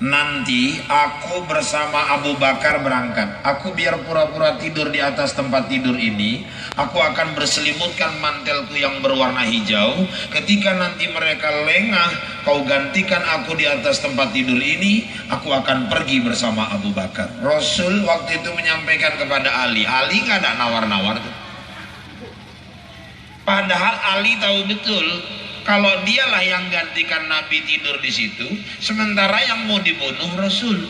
nanti aku bersama Abu Bakar berangkat. Aku biar pura-pura tidur di atas tempat tidur ini. Aku akan berselimutkan mantelku yang berwarna hijau. Ketika nanti mereka lengah, kau gantikan aku di atas tempat tidur ini. Aku akan pergi bersama Abu Bakar. Rasul waktu itu menyampaikan kepada Ali. Ali nggak ada nawar-nawar tuh. Padahal Ali tahu betul kalau dialah yang gantikan Nabi tidur di situ, sementara yang mau dibunuh Rasul.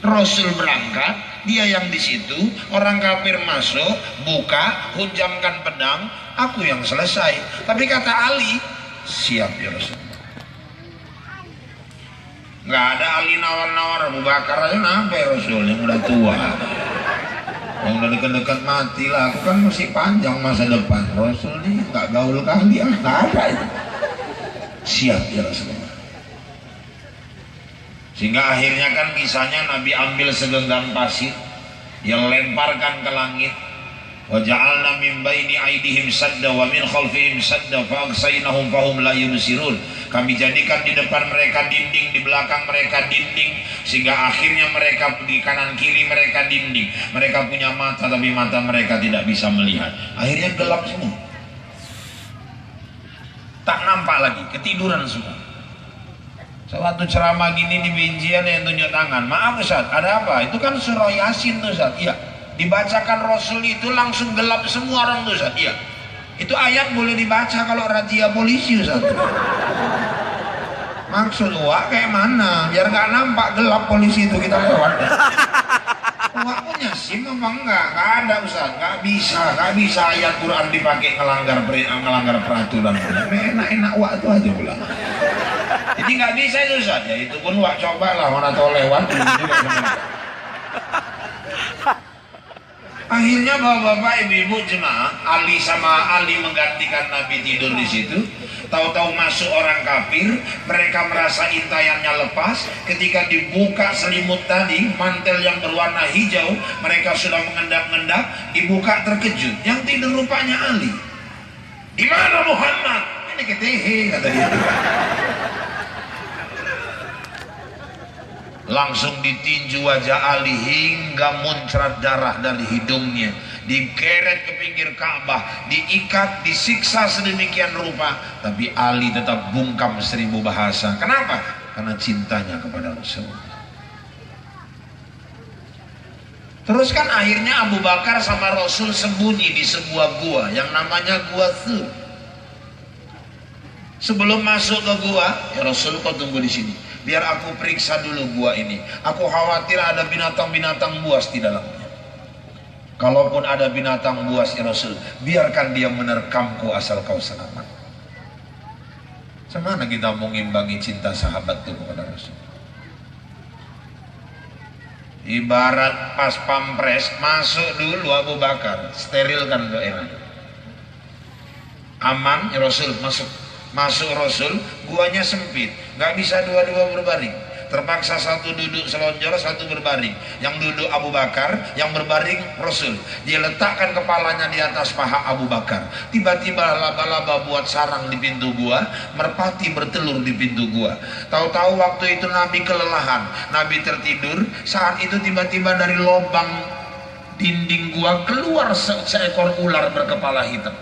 Rasul berangkat, dia yang di situ, orang kafir masuk, buka, hujamkan pedang, aku yang selesai. Tapi kata Ali, siap ya Rasul. Nggak ada Ali nawar-nawar, Abu Bakar aja sampai Rasul yang udah tua. Yang udah dekat-dekat mati lah, aku kan masih panjang masa depan. Rasul nih nggak gaul kali, nggak ada itu. Siap ya Rasulullah. Sehingga akhirnya kan kisahnya Nabi ambil segenggam pasir yang lemparkan ke langit. Wa ja'alna min baini aydihim sadda wa min khalfihim sadda fa aghsaynahum fahum la yubsirun. Kami jadikan di depan mereka dinding, di belakang mereka dinding, sehingga akhirnya mereka di kanan kiri mereka dinding. Mereka punya mata tapi mata mereka tidak bisa melihat. Akhirnya gelap semua. Tak nampak lagi, ketiduran semua. Sewaktu ceramah gini di Binjian yang tunjuk tangan, maaf Ustaz, ada apa? Itu kan surah Yasin tuh Ustaz. Iya. Dibacakan Rasul itu langsung gelap semua orang tuh Ustaz. Iya. Itu ayat boleh dibaca kalau razia polisi Ustaz. Maksud wah kayak mana? Biar nggak nampak gelap polisi itu kita lewat. Wah punya SIM apa enggak? Nggak ada Ustaz, nggak bisa ayat Quran dipakai ngelanggar peraturan. Enak-enak wak itu aja pula. Jadi nggak bisa itu Ustaz. Ya itu pun wak cobalah, mana tahu lewat. Akhirnya bapak-bapak, ibu-ibu jemaah, Ali sama Ali menggantikan Nabi tidur di situ. Tahu-tahu masuk orang kafir, mereka merasa intayannya lepas. Ketika dibuka selimut tadi, mantel yang berwarna hijau, mereka sudah mengendap-endap, dibuka terkejut. Yang tidur rupanya Ali. Di mana Muhammad? Ini ketehe kata dia. Langsung ditinju wajah Ali hingga muncrat darah dari hidungnya, digeret ke pinggir Ka'bah, diikat, disiksa sedemikian rupa, tapi Ali tetap bungkam 1000 bahasa. Kenapa? Karena cintanya kepada Rasulullah. Terus kan akhirnya Abu Bakar sama Rasul sembunyi di sebuah gua yang namanya Gua Thur. Sebelum masuk ke gua, ya Rasul kau tunggu di sini. Biar aku periksa dulu gua ini. Aku khawatir ada binatang-binatang buas di dalamnya. Kalaupun ada binatang buas ya Rasul, biarkan dia menerkamku asal kau selamat. Semana kita mau ngimbangi cinta sahabat itu kepada Rasul. Ibarat pas pampres, masuk dulu Abu Bakar, sterilkan tuh enak. Aman ya Rasul, masuk Rasul, guanya sempit, nggak bisa dua-dua berbaring, terpaksa satu duduk selonjor, satu berbaring. Yang duduk Abu Bakar, yang berbaring Rasul. Dia letakkan kepalanya di atas paha Abu Bakar. Tiba-tiba laba-laba buat sarang di pintu gua, merpati bertelur di pintu gua. Tahu-tahu waktu itu Nabi kelelahan, Nabi tertidur. Saat itu tiba-tiba dari lubang dinding gua keluar seekor ular berkepala hitam.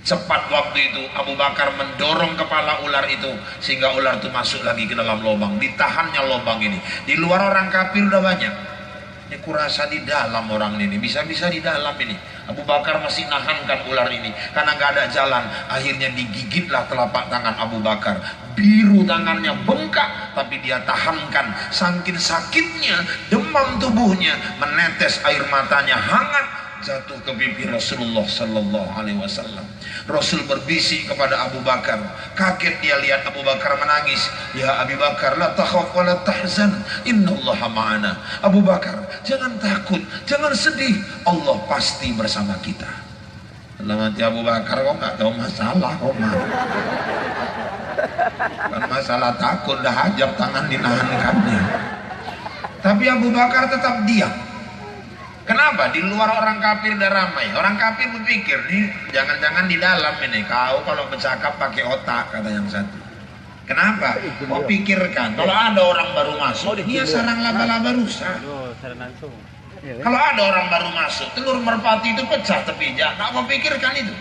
Cepat waktu itu Abu Bakar mendorong kepala ular itu sehingga ular itu masuk lagi ke dalam lubang. Ditahannya lubang ini. Di luar orang kafir udah banyak. Ini kurasa di dalam orang ini, bisa-bisa di dalam ini. Abu Bakar masih nahankan ular ini karena nggak ada jalan. Akhirnya digigitlah telapak tangan Abu Bakar. Biru tangannya, bengkak, tapi dia tahankan. Saking sakitnya, demam tubuhnya, menetes air matanya hangat jatuh ke pipi Rasulullah Sallallahu Alaihi Wasallam. Rasul berbisik kepada Abu Bakar. Kaget dia lihat Abu Bakar menangis. Ya Abu Bakar, la takhaf wa la tahzan, innallaha ma'ana. Abu Bakar, jangan takut, jangan sedih, Allah pasti bersama kita. Dalam hati Abu Bakar, kok nggak tahu masalah kok mah. Kan masalah takut, dah hajab tangan dinahankannya. Tapi Abu Bakar tetap diam. Kenapa? Di luar orang kafir udah ramai. Orang kafir berpikir nih, jangan-jangan di dalam ini kau kalau bercakap pakai otak, kata yang satu. Kenapa? Kau pikirkan, kalau ada orang baru masuk, dia sarang laba-laba rusak. Kalau ada orang baru masuk, telur merpati itu pecah tepinya. Tak kau pikirkan itu.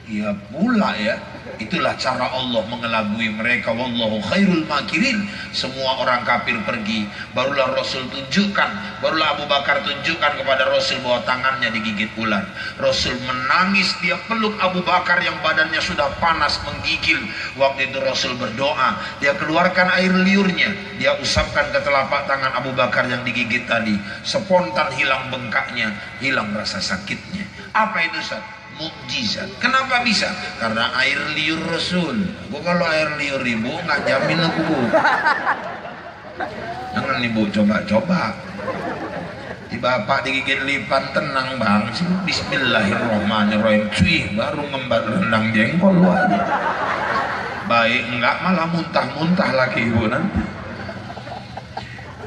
Iya pula ya. Itulah cara Allah mengelabui mereka. Wallahu khairul makirin. Semua orang kafir pergi, barulah Rasul tunjukkan, barulah Abu Bakar tunjukkan kepada Rasul bahwa tangannya digigit ular. Rasul menangis, dia peluk Abu Bakar yang badannya sudah panas menggigil. Waktu itu Rasul berdoa, dia keluarkan air liurnya, dia usapkan ke telapak tangan Abu Bakar yang digigit tadi. Spontan hilang bengkaknya, hilang rasa sakitnya. Apa itu Ustaz? Mukjizat. Kenapa bisa? Karena air liur Rasul. Aku kalau air liur ibu nggak jamin aku. Jangan ibu coba-coba. Di bapak digigit lipan tenang bang. Bismillahirrahmanirrahim. Cuy baru ngembat rendang jengkol lu aja. Baik enggak malah muntah-muntah lagi ibu nanti.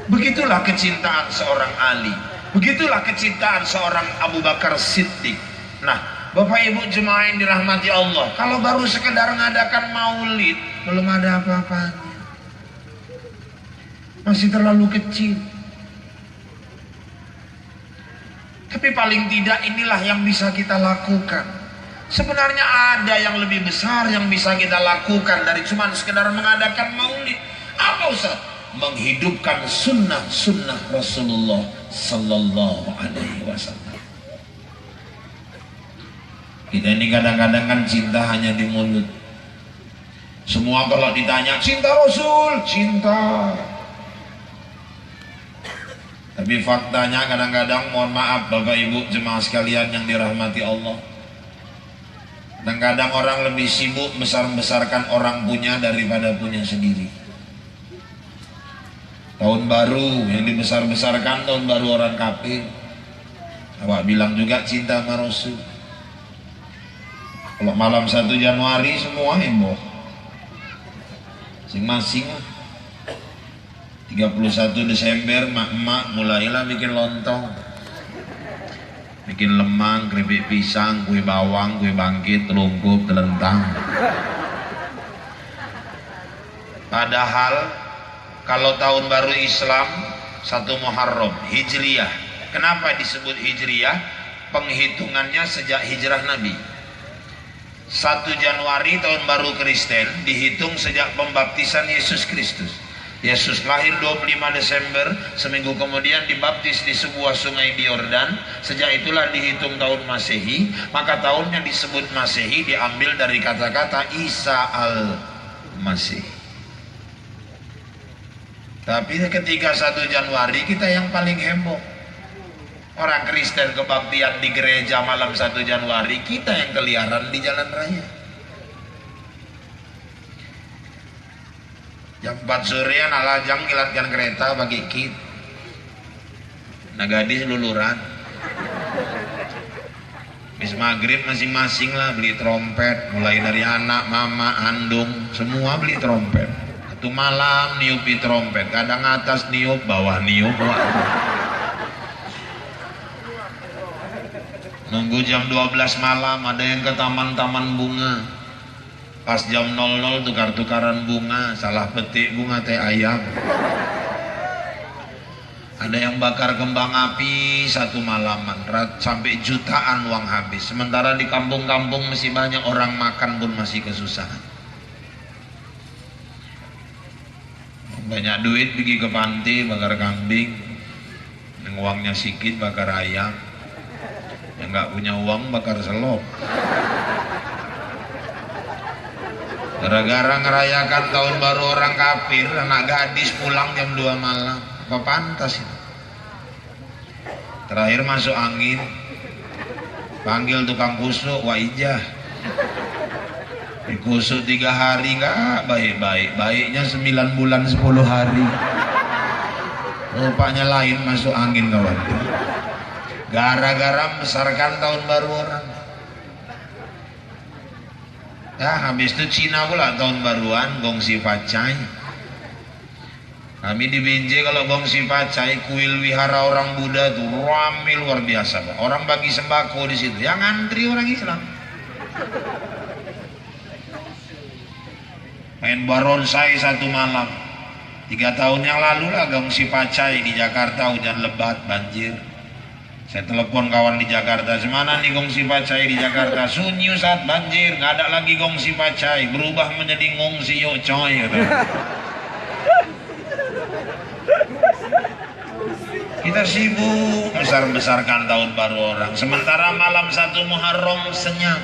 Begitulah kecintaan seorang Ali. Begitulah kecintaan seorang Abu Bakar Siddiq. Nah, Bapak Ibu jemaah yang dirahmati Allah, kalau baru sekedar ngadakan maulid, belum ada apa-apanya. Masih terlalu kecil. Tapi paling tidak inilah yang bisa kita lakukan. Sebenarnya ada yang lebih besar yang bisa kita lakukan dari cuma sekedar mengadakan maulid. Apa Ustaz? Menghidupkan sunnah Rasulullah Sallallahu Alaihi Wasallam. Kita ini kadang-kadang kan cinta hanya di mulut. Semua kalau ditanya cinta Rasul, cinta. Tapi faktanya kadang-kadang, mohon maaf Bapak Ibu jemaah sekalian yang dirahmati Allah, kadang-kadang orang lebih sibuk besar-besarkan orang punya daripada punya sendiri. Tahun baru yang dibesar-besarkan tahun baru orang kafir. Awak bilang juga cinta sama Rasul. Kalau malam 1 Januari semua heboh, masing-masing. 31 Desember mak-mak mulailah bikin lontong, bikin lemang, keripik pisang, kue bawang, kue bangkit, telungkup, telentang. Padahal kalau tahun baru Islam 1 Muharram Hijriyah. Kenapa disebut Hijriyah? Penghitungannya sejak hijrah Nabi. 1 Januari tahun baru Kristen dihitung sejak pembaptisan Yesus Kristus. Yesus lahir 25 Desember, seminggu kemudian dibaptis di sebuah sungai di Yordan. Sejak itulah dihitung tahun Masehi. Maka tahunnya disebut Masehi diambil dari kata-kata Isa al-Masih. Tapi ketika 1 Januari kita yang paling heboh. Orang Kristen kebaktian di gereja malam 1 Januari, kita yang keliaran di jalan raya. Jam 4 sore anak lajang ngilatkan kereta bagi kit. Nah gadis luluran. Bis maghrib masing-masing lah beli trompet. Mulai dari anak, mama, andung, semua beli trompet. Satu malam niupi trompet. Kadang atas niup, bawah niup. Nunggu jam 12 malam ada yang ke taman-taman bunga. Pas jam 00 tukar-tukaran bunga, salah petik bunga teh ayam. Ada yang bakar kembang api 1 malaman sampai jutaan uang habis. Sementara di kampung-kampung masih banyak orang makan pun masih kesusahan. Banyak duit pergi ke pantai bakar kambing, yang uangnya sikit bakar ayam. Yang nggak punya uang bakar selop. Gara-gara ngerayakan tahun baru orang kafir, anak gadis pulang jam 2 malam. Apa pantas itu? Terakhir masuk angin, panggil tukang kusuk, waijah. Dikusuk 3 hari nggak baik-baik, baiknya 9 bulan 10 hari. Rupanya lain masuk angin kawan. Gara-gara membesarkan tahun baru orang. Ya habis itu Cina pula tahun baruan gongsi pacai. Kami di Binjai kalau gongsi pacai, kuil wihara orang Buddha tuh ramai luar biasa. Orang bagi sembako di situ, yang antri orang Islam. main baronsai satu malam. 3 tahun yang lalu lah gongsi pacai di Jakarta, hujan lebat, banjir. Saya telepon kawan di Jakarta, semana nih gongsi pacai di Jakarta? Sunyi saat banjir, nggak ada lagi gongsi pacai, berubah menjadi ngongsi yuk coy. Kita sibuk besar-besarkan tahun baru orang, sementara malam 1 Muharram senyap,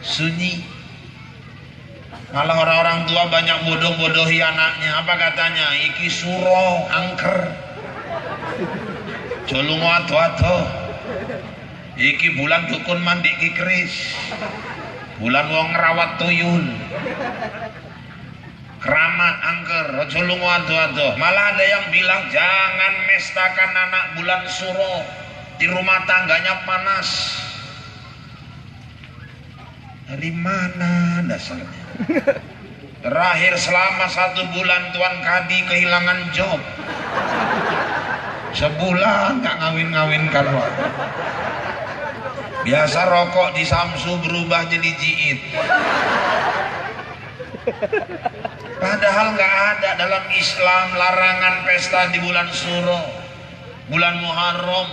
sunyi. Malah orang-orang tua banyak bodoh-bodohi anaknya. Apa katanya? Iki suro angker, colung wato-wato. Iki bulan dukun mandi kikris, bulan wong rawat tuyul, keramat angker, colung wato-wato. Malah ada yang bilang jangan mestakan anak bulan suro, di rumah tangganya panas. Dari mana dasarnya? Terakhir selama 1 bulan Tuan Kadi kehilangan job. Sebulan gak ngawin-ngawinkan. Biasa rokok di Samsu berubah jadi jiit. Padahal gak ada dalam Islam larangan pesta di bulan Suro, bulan Muharram.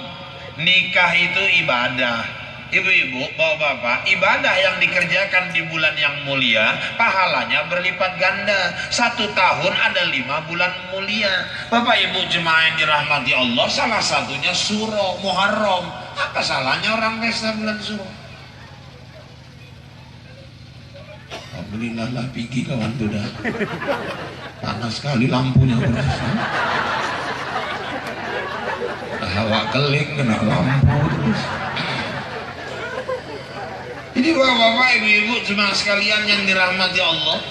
Nikah itu ibadah. Ibu-ibu, bapak-bapak, ibadah yang dikerjakan di bulan yang mulia, pahalanya berlipat ganda. 1 tahun ada 5 bulan mulia. Bapak ibu jemaah yang dirahmati Allah, salah satunya Suro, Muharram. Apa salahnya orang pesta bulan Suro? Alhamdulillah lah pigi kawan tuh dah. Panas sekali lampunya. Hawa keling kena lampu terus. Jadi bapak-bapak, ibu-ibu, jemaah sekalian yang dirahmati Allah,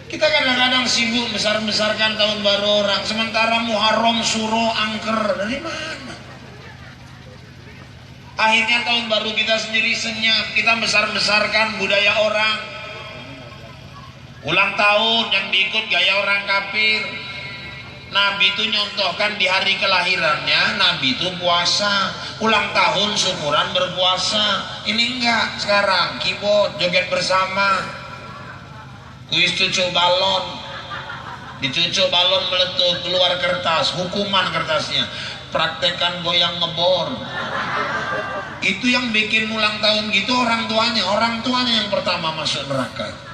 kita kadang-kadang sibuk besar-besarkan tahun baru orang, sementara Muharram, Suro, angker. Dari mana? Akhirnya tahun baru kita sendiri senyap, kita besar-besarkan budaya orang. Ulang tahun yang diikut gaya orang kafir. Nabi itu nyontohkan di hari kelahirannya, Nabi itu puasa. Ulang tahun syukuran berpuasa. Ini enggak, sekarang keyboard, joget bersama, kuis cucuk balon, dicucuk balon meletup, keluar kertas, hukuman kertasnya, praktekkan goyang ngebor. Itu yang bikin ulang tahun gitu orang tuanya yang pertama masuk neraka.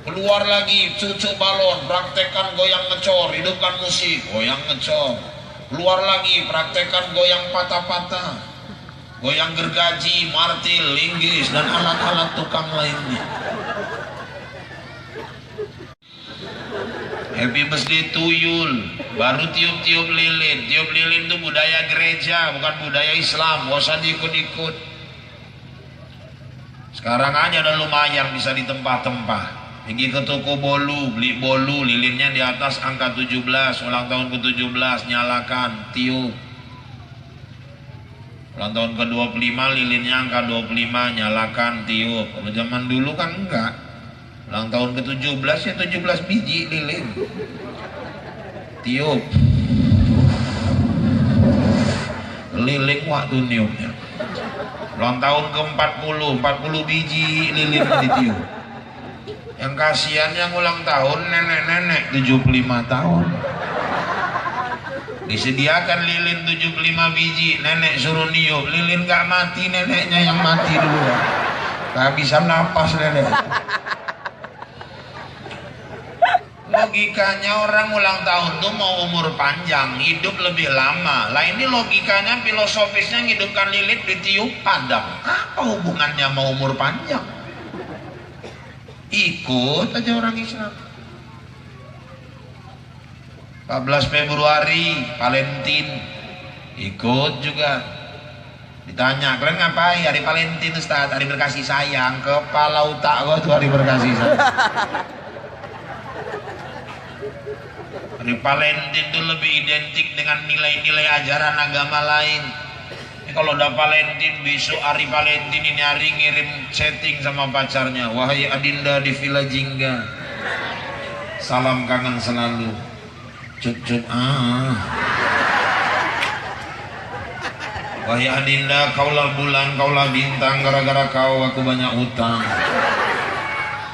Keluar lagi, cucuk balon, praktekkan goyang ngecor, hidupkan musik, goyang ngecor. Keluar lagi, praktekkan goyang patah-patah, goyang gergaji, martil, linggis, dan alat-alat tukang lainnya. Happy birthday tuyul, baru tiup-tiup lilin. Tiup lilin itu budaya gereja, bukan budaya Islam, gak usah diikut-ikut. Sekarang aja udah lumayan bisa ditempah-tempah. Pergi ke toko bolu, beli bolu, lilinnya di atas angka 17, ulang tahun ke-17, nyalakan, tiup. Ulang tahun ke-25, lilinnya angka 25, nyalakan, tiup. Kalau zaman dulu kan enggak. Ulang tahun ke-17 ya 17 biji lilin. Tiup. Lilin waktu niupnya. Ulang tahun ke-40, 40 biji lilin ditiup. Yang kasihan yang ulang tahun nenek-nenek 75 tahun. Disediakan lilin 75 biji, nenek suruh niup, lilin gak mati, neneknya yang mati dulu. Gak bisa napas nenek. Logikanya orang ulang tahun tuh mau umur panjang, hidup lebih lama. Lah ini logikanya, filosofisnya ngidupkan lilin ditiup padam. Apa hubungannya mau umur panjang? Ikut aja orang Islam. 14 Februari Valentine ikut juga. Ditanya, kalian ngapain hari Valentine Ustaz? Hari berkasih sayang. Kepala otak gua tuh hari berkasih sayang. Hari Valentine itu lebih identik dengan nilai-nilai ajaran agama lain. Kalau udah Valentine, besok hari Valentine ini hari ngirim chatting sama pacarnya, wahai Adinda di Villa Jingga, salam kangen selalu, cuk wahai Adinda, kaulah bulan, kaulah bintang, gara-gara kau aku banyak utang.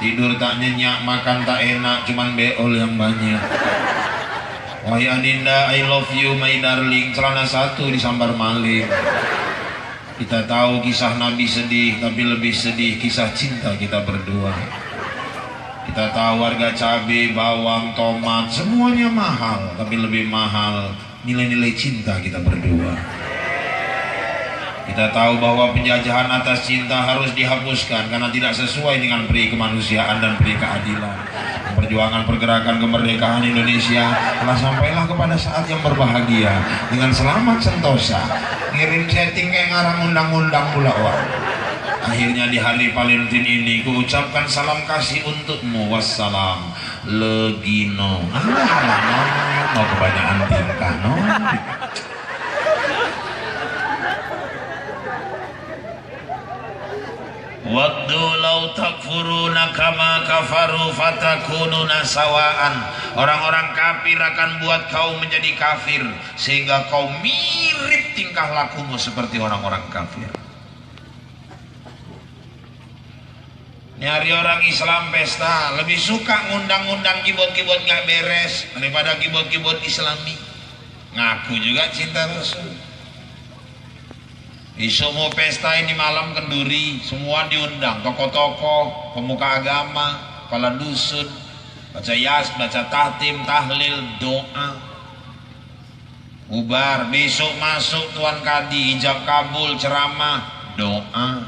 Tidur tak nyenyak, makan tak enak, cuman beol yang banyak. Wahai Adinda, I love you my darling, celana satu disambar maling. Kita tahu kisah Nabi sedih, tapi lebih sedih kisah cinta kita berdua. Kita tahu harga cabai, bawang, tomat, semuanya mahal, tapi lebih mahal nilai-nilai cinta kita berdua. Kita tahu bahwa penjajahan atas cinta harus dihapuskan karena tidak sesuai dengan peri kemanusiaan dan peri keadilan. Perjuangan pergerakan kemerdekaan Indonesia telah sampailah kepada saat yang berbahagia dengan selamat sentosa. Ngirim chatting kayak ngarang undang-undang pula wah. Akhirnya di hari Valentine ini kuucapkan salam kasih untukmu. Wassalam Legino. Mau kebanyakan tingkah no. Waddu law takfuruna kama kafaru fatakununa sawaan. Orang-orang kafir akan buat kau menjadi kafir sehingga kau mirip tingkah lakumu seperti orang-orang kafir. Nyari orang Islam pesta lebih suka ngundang-undang keyboard-keyboard nggak beres daripada keyboard-keyboard Islami. Ngaku juga cinta Rasul. Isu mau pesta ini malam kenduri, semua diundang, tokoh-tokoh, pemuka agama, kepala dusun, baca yas, baca tahtim, tahlil, doa. Ubar, besok masuk Tuan Kadi, ijab kabul, ceramah, doa.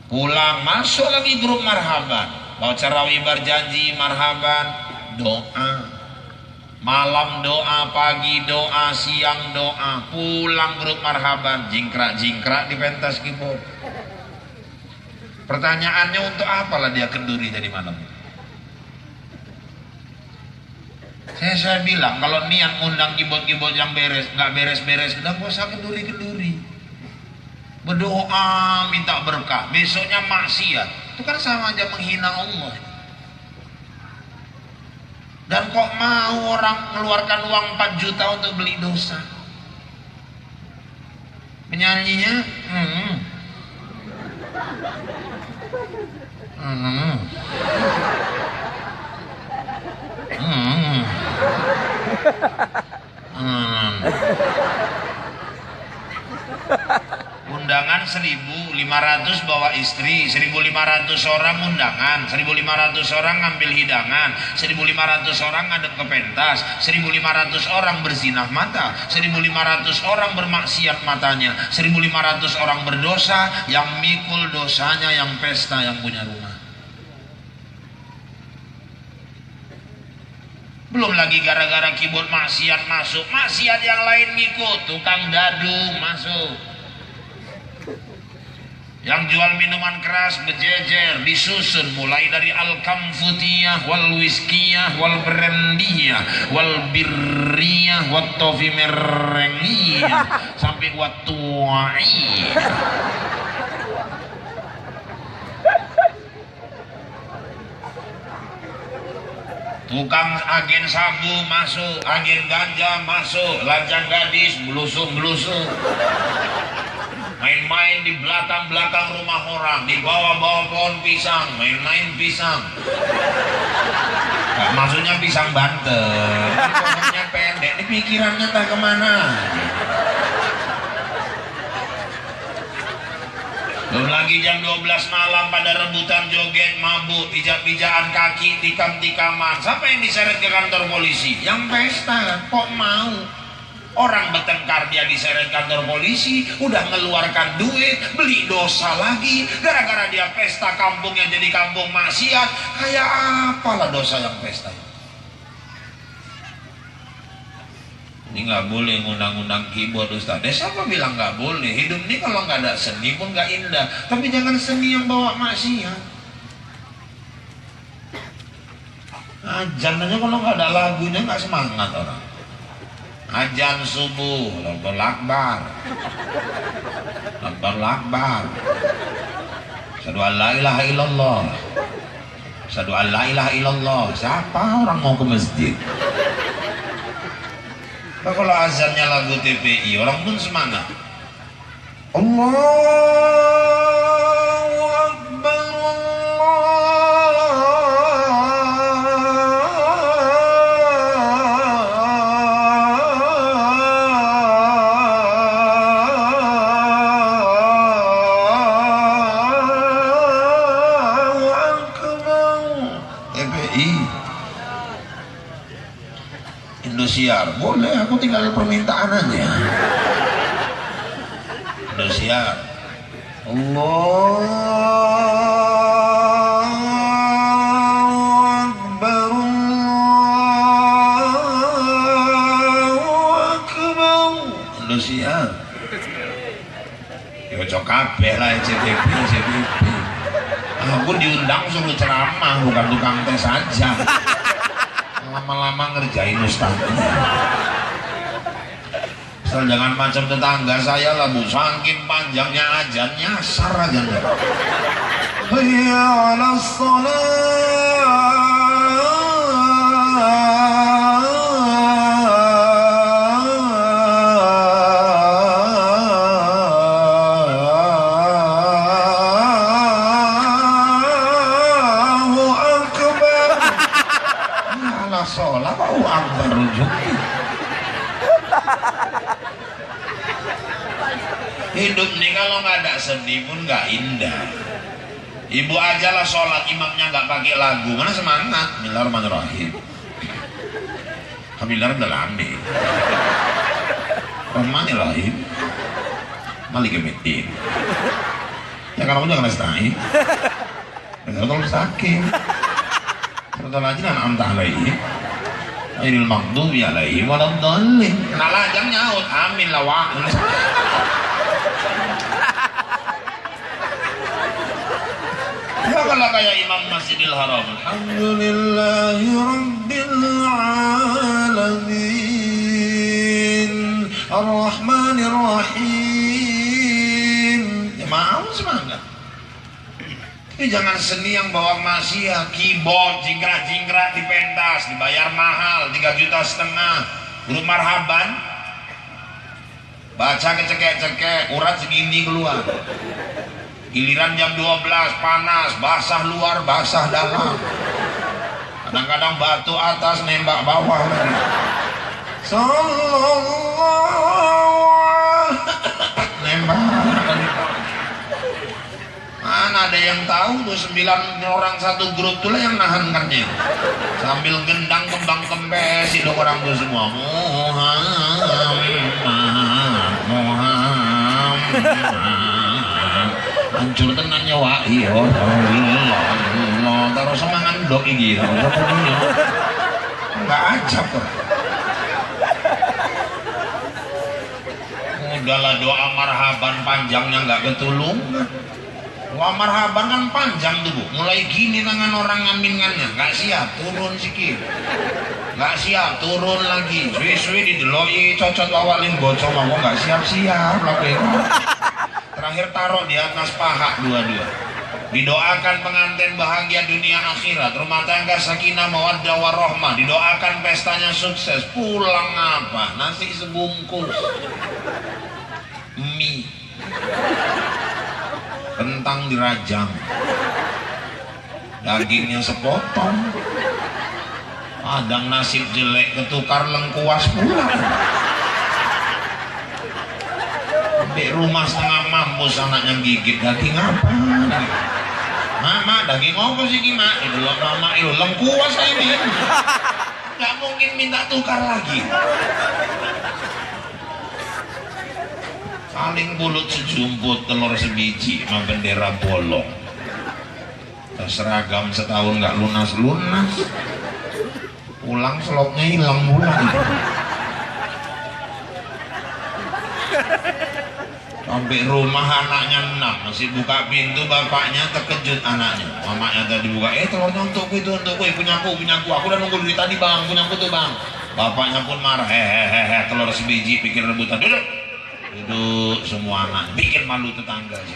Pulang, masuk lagi grup marhaban, bawa tarawih berjanji, marhaban, doa. Malam doa, pagi doa, siang doa, pulang grup marhaban, jingkrak-jingkrak di pentas keyboard. Pertanyaannya untuk apalah dia kenduri tadi malam? Saya bilang kalau niat ngundang keyboard-keyboard yang beres, nggak beres-beres, udah gak usah kenduri-kenduri. Berdoa minta berkah, besoknya maksiat, itu kan sama aja menghina Allah. Dan kok mau orang mengeluarkan uang 4 juta untuk beli dosa? Penyanyinya undangan 1.500 bawa istri, 1.500 orang undangan, 1.500 orang ngambil hidangan, 1.500 orang ngadep ke pentas, 1.500 orang berzinah mata, 1.500 orang bermaksiat matanya, 1.500 orang berdosa, yang mikul dosanya yang pesta yang punya rumah. Belum lagi gara-gara keyboard maksiat masuk, maksiat yang lain ngikut, tukang dadu masuk. Yang jual minuman keras berjejer disusun mulai dari al-kamfutiyah wal wiskiyah wal brandiyah wal birriyah wat tofi merengiyah sampai wat tuwaiyah. Tukang agen sabu masuk, agen ganja masuk, lajang gadis belusuk-belusuk. Main-main di belakang-belakang rumah orang, di bawah-bawah pohon pisang, main-main pisang. Nah, maksudnya pisang Banten, pohonnya pendek, ini pikirannya tak kemana. Belum lagi jam 12 malam pada rebutan joget, mabuk, pijak-pijakan kaki, tikam-tikaman. Siapa yang diseret ke kantor polisi? Yang pesta, kok mau? Orang bertengkar dia diseret kantor polisi, udah ngeluarkan duit, beli dosa lagi, gara-gara dia pesta kampungnya jadi kampung maksiat. Kayak apalah dosa yang pesta? Ini nggak boleh ngundang-undang keyboard Ustaz. Siapa bilang nggak boleh? Hidup ini kalau nggak ada seni pun nggak indah. Tapi jangan seni yang bawa maksiat. Ajan aja kalau nggak ada lagunya nggak semangat orang. Ajan subuh, Allahu Akbar, Allahu Akbar. Asyhadu an la ilaha illallah, asyhadu an la ilaha illallah. Siapa orang mau ke masjid? Nah, kalau azannya lagu TPI, orang pun semangat. Allahu Akbar, Allahu TPI. Indosiar boleh, aku tinggal permintaan aja. Indosiar. Allahu Akbar, Allahu Akbar. Indosiar. Ya cocok kabeh lah CTP. Aku diundang suruh ceramah, bukan tukang tes saja. Lama-lama ngerjain ustadznya. Asal jangan macam tetangga saya lah bu, saking panjangnya ajan nyasar aja. Hayya 'alas shalah. Sholat Allahu Akbar rujuk. Hidup nih kalau nggak ada sedih pun nggak indah. Ibu aja lah sholat imamnya nggak pakai lagu, mana semangat. Bismillahirrahmanirrahim. Alhamdulillahirrahmanirrahim. Rahmanirrahim. Malik yaumiddin. Ya kalau jangan nasta'in. Kalau sakit. Betul aja kan amtah lagi. Airil maghdubi alaihim waladdallin. Kenal aja nyaut amin lawa. Ya kalau kayak Imam Masjidil Haram. Alhamdulillahi rabbil alamin. Ar-Rahmanir Rahim. Ya mau semangat. Tapi jangan seni yang bawa maksiat, keyboard, jingkrak-jingkrak dipentas, dibayar mahal, 3,5 juta, huruf marhaban, baca kecekek-cekek, urat segini keluar. Giliran jam 12 panas, basah luar, basah dalam. Kadang-kadang batu atas nembak bawah lagi. Sallallahu nembak. Mana ada yang tahu tuh 9 orang satu grup tuh lah yang nahankannya sambil gendang kembang kempes itu orang tuh semua hancur tenan nyawa iya Allah taruh semangat dok ini nggak ajab kok. Udahlah doa marhaban panjangnya nggak ketulung. Doa marhaban kan panjang tuh bu, mulai gini tangan orang ngamingannya, nggak siap turun sikit, nggak siap turun lagi, suwi-suwi dideloi cocot awalin bocor mau nggak siap-siap lagi. Terakhir taruh di atas paha dua-dua. Didoakan pengantin bahagia dunia akhirat, rumah tangga sakinah mawaddah warahmah, didoakan pestanya sukses, pulang apa? Nasi sebungkus, mie, kentang dirajang, dagingnya sepotong, padang nasib jelek ketukar lengkuas pulang. Di rumah setengah mampus anaknya gigit daging apa? Mama daging apa sih Kima? Itu loh mama itu lengkuas ini. Nggak mungkin minta tukar lagi. Paling bulut sejumput telur sebiji sama bendera bolong. Seragam setahun nggak lunas-lunas. Pulang selopnya hilang bulan. Sampai rumah anaknya 6 masih buka pintu, bapaknya terkejut anaknya. Mamanya tadi buka, telurnya untukku itu untukku, punyaku. Aku udah nunggu dari tadi bang, punyaku tuh bang. Bapaknya pun marah, hehehe telur sebiji pikir rebutan. Duduk semua anak, bikin malu tetangga sih.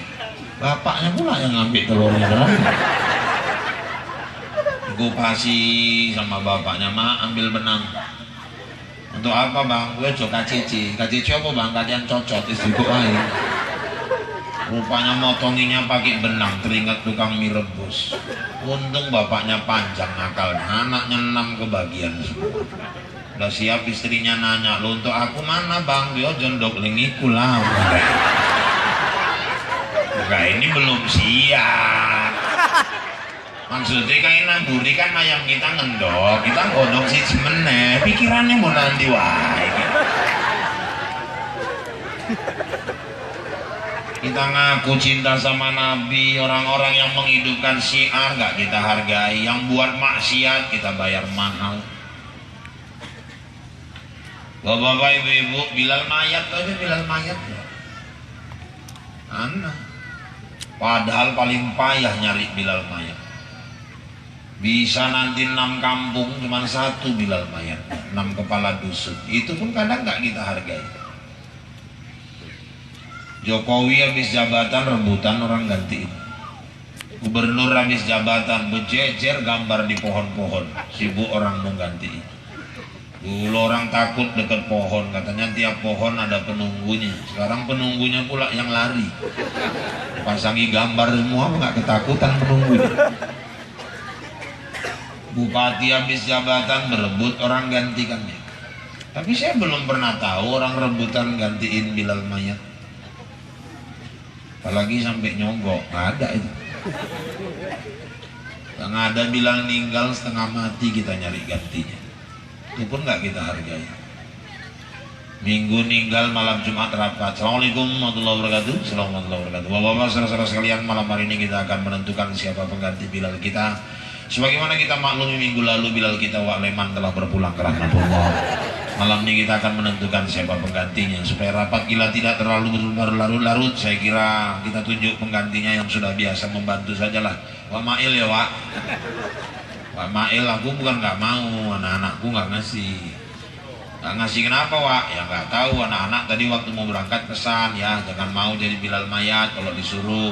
Bapaknya pula yang ngambil telurnya kan. Gupasi sama bapaknya, mak ambil benang. Untuk apa bang? Gue coba kacici apa bang? Kalian cocot istriku lain. Rupanya motonginya pakai benang, teringat tukang mie rebus. Untung bapaknya panjang akalnya, anaknya 6 kebagian semua. Udah siap istrinya nanya, lo untuk aku mana bang? Dia jondok lengiku lah. Nah ini belum siap. Maksudnya kayak naburi kan mayang kita ngendok, kita ngodok sih meneh, pikirannya mau nanti wae. Kita ngaku cinta sama Nabi, orang-orang yang menghidupkan syiar nggak kita hargai, yang buat maksiat kita bayar mahal. Bapak-bapak, ibu-ibu, Bilal mayat aja, Bilal mayat. Anak. Padahal paling payah nyari Bilal mayat. Bisa nanti 6 kampung cuma 1 Bilal mayat, 6 kepala dusun. Itu pun kadang nggak kita hargai. Jokowi habis jabatan rebutan orang gantiin. Gubernur habis jabatan berjejer gambar di pohon-pohon, sibuk orang mau gantiin. Dulu orang takut dekat pohon, katanya tiap pohon ada penunggunya. Sekarang penunggunya pula yang lari. Pasangi gambar semua nggak ketakutan penunggunya. Bupati habis jabatan berebut orang gantikannya. Tapi saya belum pernah tahu orang rebutan gantiin Bilal mayat. Apalagi sampai nyogok, nggak ada itu. Yang ada Bilal meninggal setengah mati kita nyari gantinya. Itu pun nggak kita hargai. Minggu ninggal malam Jumat rapat. Assalamualaikum warahmatullahi wabarakatuh. Assalamualaikum warahmatullahi wabarakatuh. Bapak-bapak, saudara-saudara sekalian, malam hari ini kita akan menentukan siapa pengganti Bilal kita. Sebagaimana kita maklumi minggu lalu Bilal kita Wak Leman telah berpulang ke rahmatullah. Malam ini kita akan menentukan siapa penggantinya. Supaya rapat kita tidak terlalu berlarut-larut, saya kira kita tunjuk penggantinya yang sudah biasa membantu sajalah. Wak Mail ya Wak. Wak Mail, aku bukan nggak mau, anak-anakku nggak ngasih. Nggak ngasih kenapa Wak? Ya nggak tahu, anak-anak tadi waktu mau berangkat pesan ya jangan mau jadi Bilal mayat kalau disuruh.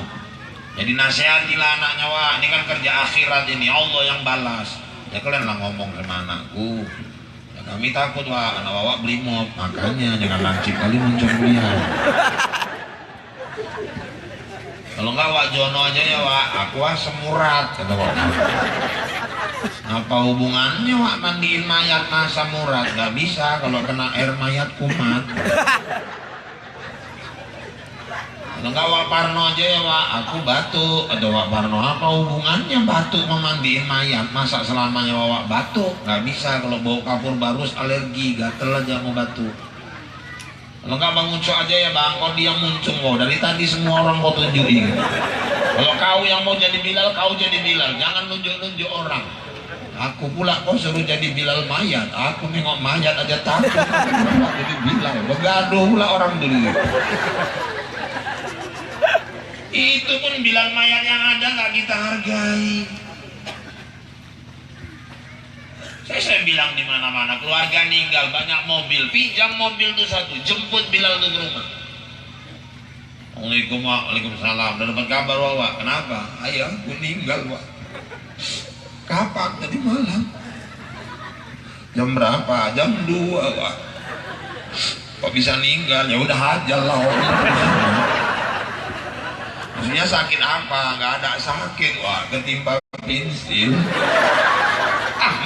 Jadi nasihatilah anaknya Wak, ini kan kerja akhirat ini, Allah yang balas. Ya kalian lah ngomong sama anakku. Ya kami takut Wak, anak Wak beli mob, makanya jangan lancip kali muncul kuliah. Kalau enggak Wak Jono aja ya Wak, aku asam urat kata Wak. Apa hubungannya Wak mandiin mayat asam urat? Gak bisa, kalau kena air mayat kumat. Kalau enggak Wak Parno aja ya Wak, aku batuk. Atau Wak Parno, apa hubungannya batuk memandiin mayat? Masa selamanya Wak batuk? Gak bisa, kalau bau kapur barus alergi, gatel aja mau batuk. Kalau enggak Bang Uco aja ya Bang, kau dia muncung kau. Dari tadi semua orang kau tunjukin. Kalau kau yang mau jadi Bilal, kau jadi Bilal. Jangan nunjuk-nunjuk orang. Aku pula kau suruh jadi Bilal mayat. Aku nengok mayat aja takut. Jadi Bilal, begaduh pula orang dulu. Itu pun Bilal mayat yang ada nggak kita hargai. Saya bilang di mana-mana, keluarga ninggal banyak mobil, pinjam mobil tuh satu, jemput Bilal tuh ke rumah. Assalamualaikum, waalaikumsalam. Dan dapat kabar Wak, kenapa? Ayahku meninggal Wak. Kapan? Tadi malam. Jam berapa? Jam 2 Wak. Kok bisa meninggal? Ya udah hajal lah. Maksudnya sakit apa? Nggak ada sakit Wak, ketimpa pensil.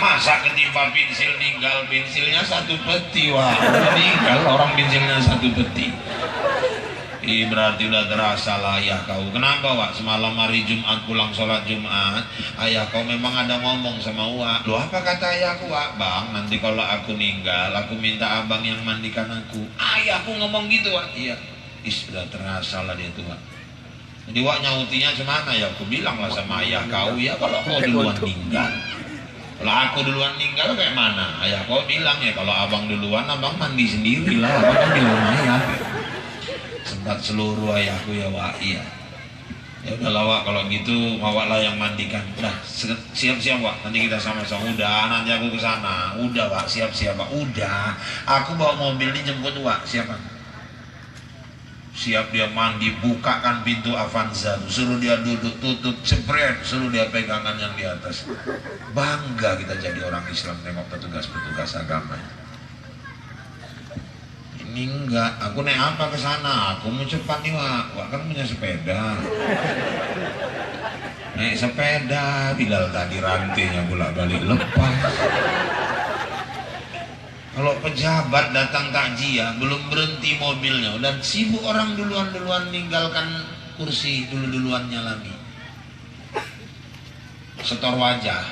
Masa ketimpa pensil meninggal, pensilnya 1 peti Wak. Meninggal orang pensilnya 1 peti. Berarti udah terasa lah ayah kau. Kenapa Wak? Semalam hari Jumat pulang sholat Jumat, ayah kau memang ada ngomong sama Wak. Loh apa kata ayahku Wak? Bang, nanti kalau aku meninggal, aku minta abang yang mandikan aku. Ayahku ngomong gitu Wak. Iya. Sudah terasa lah dia tuh Wak. Jadi Wak nyautinya semana ya? Aku bilang lah sama ayah kau, ya kalau kau duluan meninggal. Kalau aku duluan meninggal kayak mana? Ayah kau bilang ya kalau abang duluan, abang mandi sendiri lah. Abang kan di rumah. Sempat seluruh ayahku ya Wak. Iya. Ya udahlah Wak, kalau gitu Wak lah yang mandikan. Udah siap-siap Wak, nanti kita sama-sama. Udah nanti aku ke sana. Udah Wak, siap-siap Wak. Udah. Aku bawa mobil ini jemput Wak. Siapa? Siap dia mandi, bukakan pintu Avanza, suruh dia duduk, tutup, jepret, suruh dia pegangan yang di atas. Bangga kita jadi orang Islam nengok petugas-petugas agama. Ini enggak, aku naik apa ke sana? Aku mau cepat nih Wak. Wak kan punya sepeda. Naik sepeda, Bilal tadi rantainya bolak-balik lepas. Kalau pejabat datang takjiah belum berhenti mobilnya dan sibuk orang duluan meninggalkan kursi duluannya lagi. setor wajah.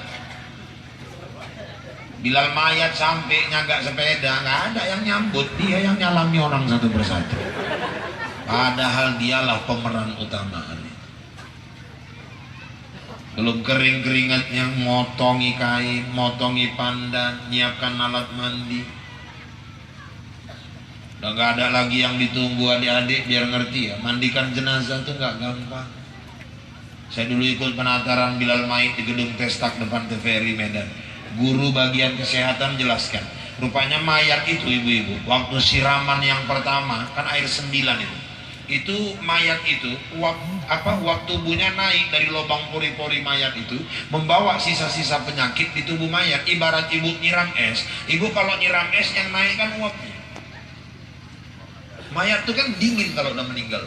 Bilal mayat sampai nyagak sepeda, nggak ada yang nyambut, dia yang nyalami orang satu persatu. Padahal dialah pemeran utama. Belum kering keringatnya, motongi kain, motongi pandan, nyiapkan alat mandi. Udah nggak ada lagi yang ditunggu adik-adik biar ngerti ya, mandikan jenazah tuh nggak gampang. Saya dulu ikut penataran Bilal mayit di gedung Testak depan TVRI Medan. Guru bagian kesehatan jelaskan, rupanya mayat itu ibu-ibu, waktu siraman yang pertama kan air 9 itu mayat itu waktu tubuhnya naik dari lubang pori-pori mayat itu membawa sisa-sisa penyakit di tubuh mayat. Ibarat ibu nyiram es, ibu kalau nyiram es yang naik kan uapnya. Mayat itu kan dingin kalau udah meninggal.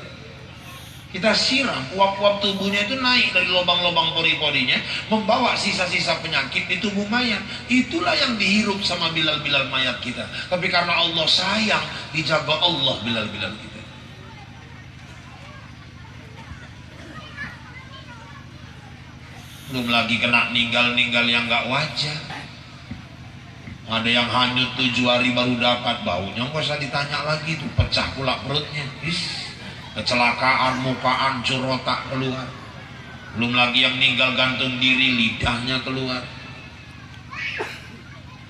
Kita siram, uap-uap tubuhnya itu naik dari lubang-lubang pori-porinya, membawa sisa-sisa penyakit di tubuh mayat. Itulah yang dihirup sama Bilal-Bilal mayat kita. Tapi karena Allah sayang, dijaga Allah Bilal-Bilal kita. Belum lagi kena ninggal-ninggal yang gak wajar. Ada yang hanyut 7 hari baru dapat, baunya nggak usah ditanya lagi tuh, pecah pula perutnya. Kecelakaan, muka hancur, otak keluar. Belum lagi yang meninggal gantung diri, lidahnya keluar.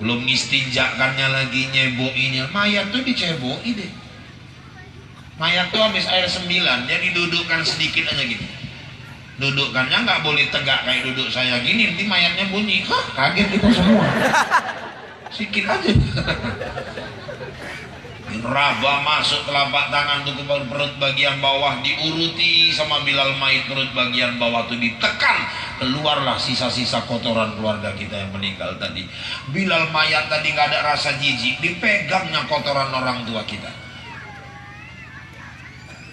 Belum ngistinjakannya lagi, nyeboinya. Mayat tuh diceboi deh. Mayat tuh habis air 9, dia didudukkan sedikit aja gitu. Dudukkannya nggak boleh tegak kayak duduk saya gini, nanti mayatnya bunyi. Hah, kaget kita semua. Sikit aja. Raba masuk telapak tangan tuh ke perut bagian bawah, diuruti sama Bilal mayit, perut bagian bawah tuh ditekan, keluarlah sisa-sisa kotoran keluarga kita yang meninggal tadi. Bilal mayat tadi nggak ada rasa jijik, dipegangnya kotoran orang tua kita.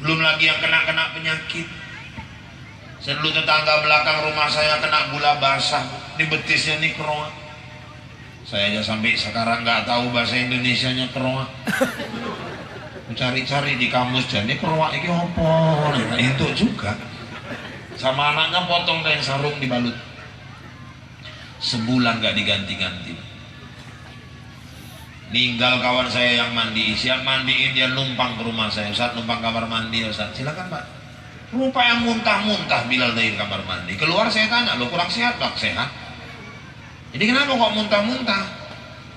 Belum lagi yang kena penyakit. Saya dulu tetangga belakang rumah saya kena gula basah, di betisnya nih keroak. Saya aja sampai sekarang nggak tahu bahasa Indonesianya keroak. Cari-cari di kamus, jadi keroak ini apa? Nah, itu juga. Sama anaknya potong kain sarung dibalut. Sebulan nggak diganti-ganti. Ninggal kawan saya yang mandi, siap mandiin, dia numpang ke rumah saya. Ustaz, numpang kamar mandi ya Ustaz. Silakan Pak. Rupa yang muntah-muntah Bilal dari kamar mandi. Keluar saya tanya, lo kurang sehat Pak? Sehat. Jadi kenapa kok muntah-muntah?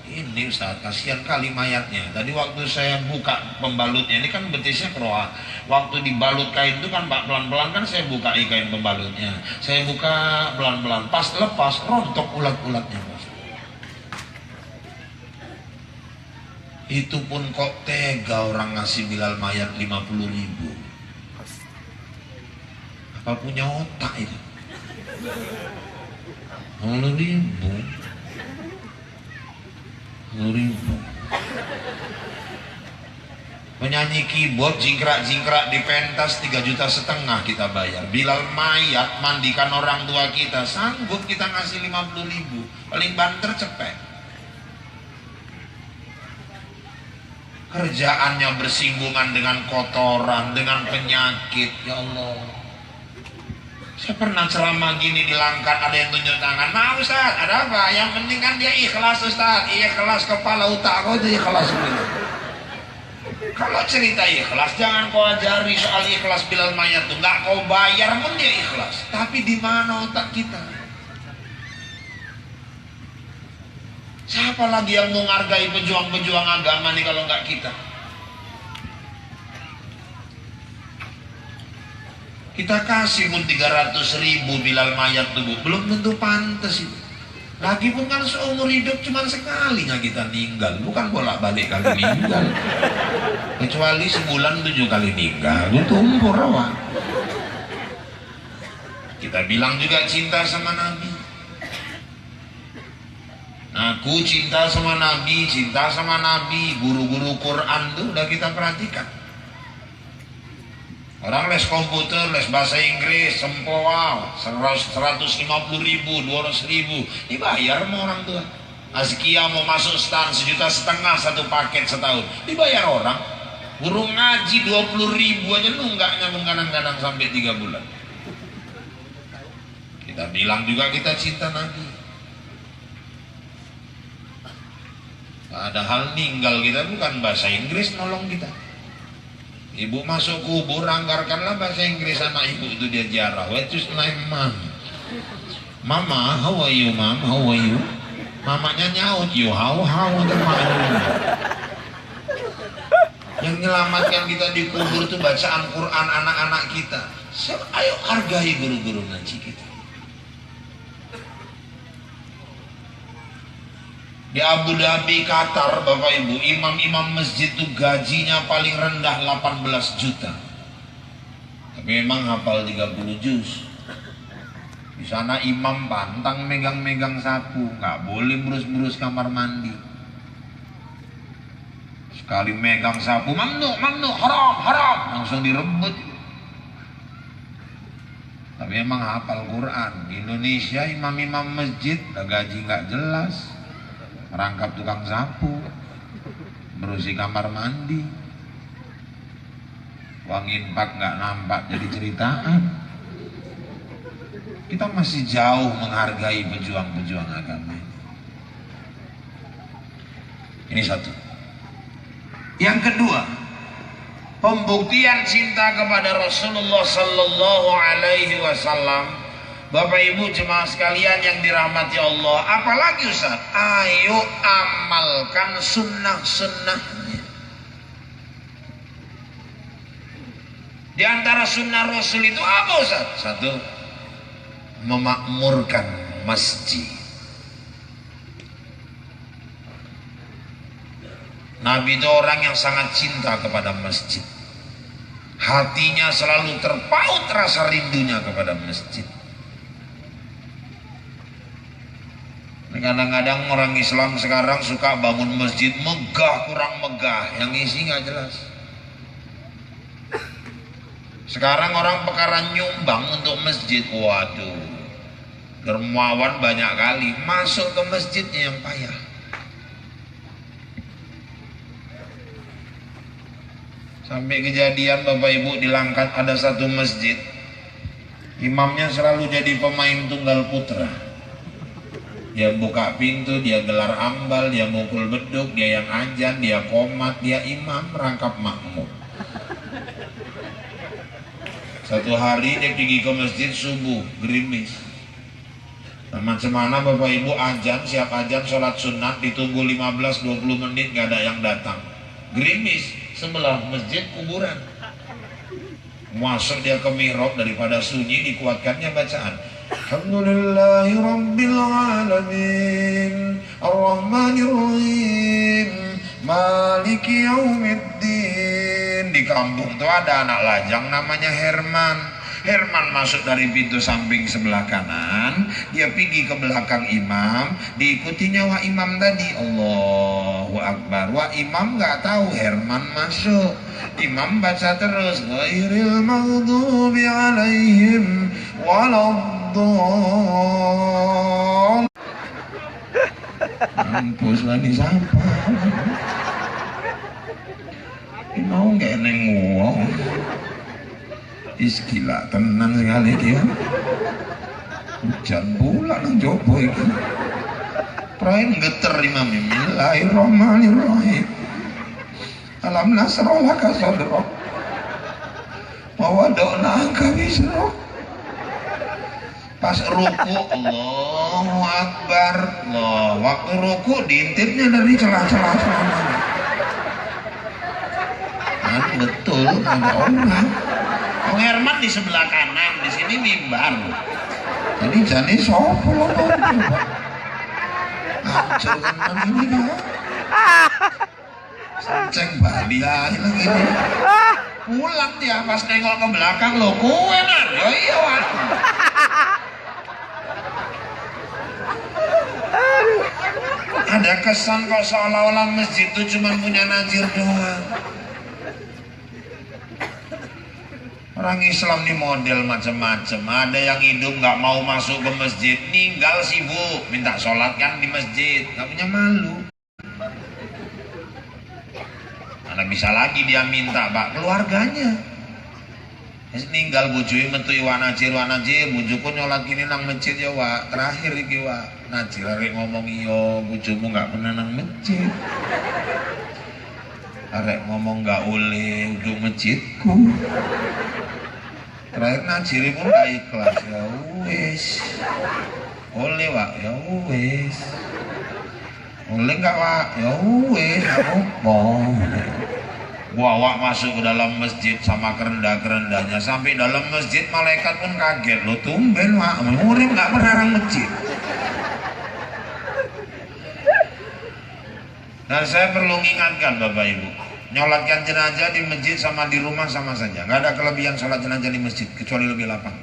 Ini Ustaz, kasihan kali mayatnya. Tadi waktu saya buka pembalutnya, ini kan betisnya keroak. Waktu dibalut kain itu kan Pak, pelan-pelan kan saya buka kain pembalutnya. Saya buka pelan-pelan, pas lepas rontok ulat-ulatnya. Itu pun kok tega orang ngasih Bilal mayat 50.000. Apa punya otak itu? 50.000. Penyanyi keyboard jingkrak-jingkrak di pentas 3,5 juta kita bayar. Bilal mayat mandikan orang tua kita, sanggup kita ngasih 50.000. Paling banter cepet. Kerjaannya bersinggungan dengan kotoran, dengan penyakit. Ya Allah. Saya pernah ceramah gini di Langkat, ada yang tunjuk tangan. Nah Ustaz, ada apa? Yang penting kan dia ikhlas Ustaz. Ikhlas kepala otak kau itu ikhlas. Kalau cerita ikhlas, jangan kau ajari soal ikhlas Bilal mayat tuh. Nggak kau bayar pun dia ikhlas. Tapi di mana otak kita? Siapa lagi yang menghargai pejuang-pejuang agama nih kalau nggak kita? Kita kasih pun 300.000 Bilal mayat tuh, belum tentu pantas itu. Lagi pun kan seumur hidup cuma sekalinya kita meninggal, bukan bolak-balik kali meninggal. Kecuali sebulan 7 kali meninggal, itu umur apa? Kita bilang juga cinta sama Nabi. Aku cinta sama Nabi, guru-guru Quran tuh udah kita perhatikan. Orang les komputer, les bahasa Inggris, sempoa, 150.000, 200.000, dibayar sama orang tua. Azkia mau masuk stan 1,5 juta satu paket setahun, dibayar orang. Guru ngaji 20.000 aja nunggaknya menggadang-gadang sampai 3 bulan. Kita bilang juga kita cinta Nabi. Padahal ninggal kita bukan bahasa Inggris nolong kita. Ibu masuk kubur, anggarkanlah bahasa Inggris anak ibu itu dia ziarah. What is name mom? Mama, how are you mom? How are you? Mamanya nyaut, you how yang menyelamatkan kita di kubur itu bacaan Quran anak-anak kita. Ayo hargai guru-guru ngaji kita. Di Abu Dhabi, Qatar, Bapak Ibu, imam-imam masjid itu gajinya paling rendah 18 juta. Tapi memang hafal 30 juz. Di sana imam pantang megang-megang sapu, nggak boleh berus-berus kamar mandi. Sekali megang sapu, mamnu, haram, langsung direbut. Tapi emang hafal Quran. Di Indonesia imam-imam masjid gaji nggak jelas, merangkap tukang sapu, berusi kamar mandi, uang infak nggak nampak jadi ceritaan. Kita masih jauh menghargai pejuang-pejuang agama ini. Ini satu. Yang kedua, pembuktian cinta kepada Rasulullah Sallallahu Alaihi Wasallam. Bapak Ibu jemaah sekalian yang dirahmati Allah, apalagi Ustaz? Ayo amalkan sunnah-sunnahnya. Di antara sunnah Rasul itu apa Ustaz? Satu, memakmurkan masjid. Nabi itu orang yang sangat cinta kepada masjid. Hatinya selalu terpaut rasa rindunya kepada masjid. Kadang-kadang orang Islam sekarang suka bangun masjid megah kurang megah, yang isi nggak jelas. Sekarang orang perkara nyumbang untuk masjid, waduh, dermawan banyak kali, masuk ke masjidnya yang payah. Sampai kejadian Bapak Ibu di Langkat ada satu masjid, imamnya selalu jadi pemain tunggal putra. Dia buka pintu, dia gelar ambal, dia mukul beduk, dia yang ajan, dia komat, dia imam, rangkap makmum. Satu hari dia pergi ke masjid subuh, gerimis. Nah, macam mana Bapak Ibu ajan, siap ajan, sholat sunat, ditunggu 15-20 menit gak ada yang datang. Gerimis, sebelah masjid kuburan. Masuk dia ke mihrab, daripada sunyi dikuatkannya bacaan. Alhamdulillahi Rabbil Alamin Ar-Rahmanir Rahim Maliki Yaumiddin. Di kampung tuh ada anak lajang namanya Herman. Herman masuk dari pintu samping sebelah kanan, dia pergi ke belakang imam, diikutinya wa imam tadi. Allahu Akbar. Wa imam nggak tahu Herman masuk. Imam baca terus, ghairil maghdubi alaihim waladdallin. Mampus lagi sampah. Mau nggak neng wong? Gila tenan sekali dia. Hujan pula nang jopo iki. Prain geter imam. Bismillahirrahmanirrahim. Alam nasrah laka sadrak wa wada'na anka wisrak. Pas ruku, Allahu Akbar. Allah, waktu ruku diintipnya dari celah-celah celananya. Nah, betul ada orang. Om Herman di sebelah kanan, di sini mimbar. Jadi jani sopo loh hancur kan ini dia. Cek Bali aja lagi ini. Pulang dia pas nengok ke belakang lo, kue nan, ya iya wan. Ada kesan kok seolah-olah masjid itu cuma punya Najir doang. Orang Islam nih model macam-macam. Ada yang hidup nggak mau masuk ke masjid, ninggal sibuk minta sholat kan di masjid, nggak punya malu. Mana bisa lagi dia minta pak keluarganya. Wis ninggal bojoe metu Wak Najir, bojoku nyolat kini nang masjid ya Wak. Terakhir iki Wak. Najir arek ngomong iya, bojomu enggak pernah nang masjid. Arek ngomong enggak oleh untuk masjidku. Terakhir Najir pun gak ikhlas. Ya wis. Oleh Wak, ya wis. Oleh enggak Wak? Ya wis, apa? Wak masuk ke dalam masjid sama kerendah-kerendahnya. Sampai dalam masjid malaikat pun kaget. Lo tumben Wak, murid enggak pernah nang masjid. Dan saya perlu mengingatkan Bapak Ibu, nyolatkan jenazah di masjid sama di rumah sama saja. Nggak ada kelebihan sholat jenazah di masjid kecuali lebih lapang.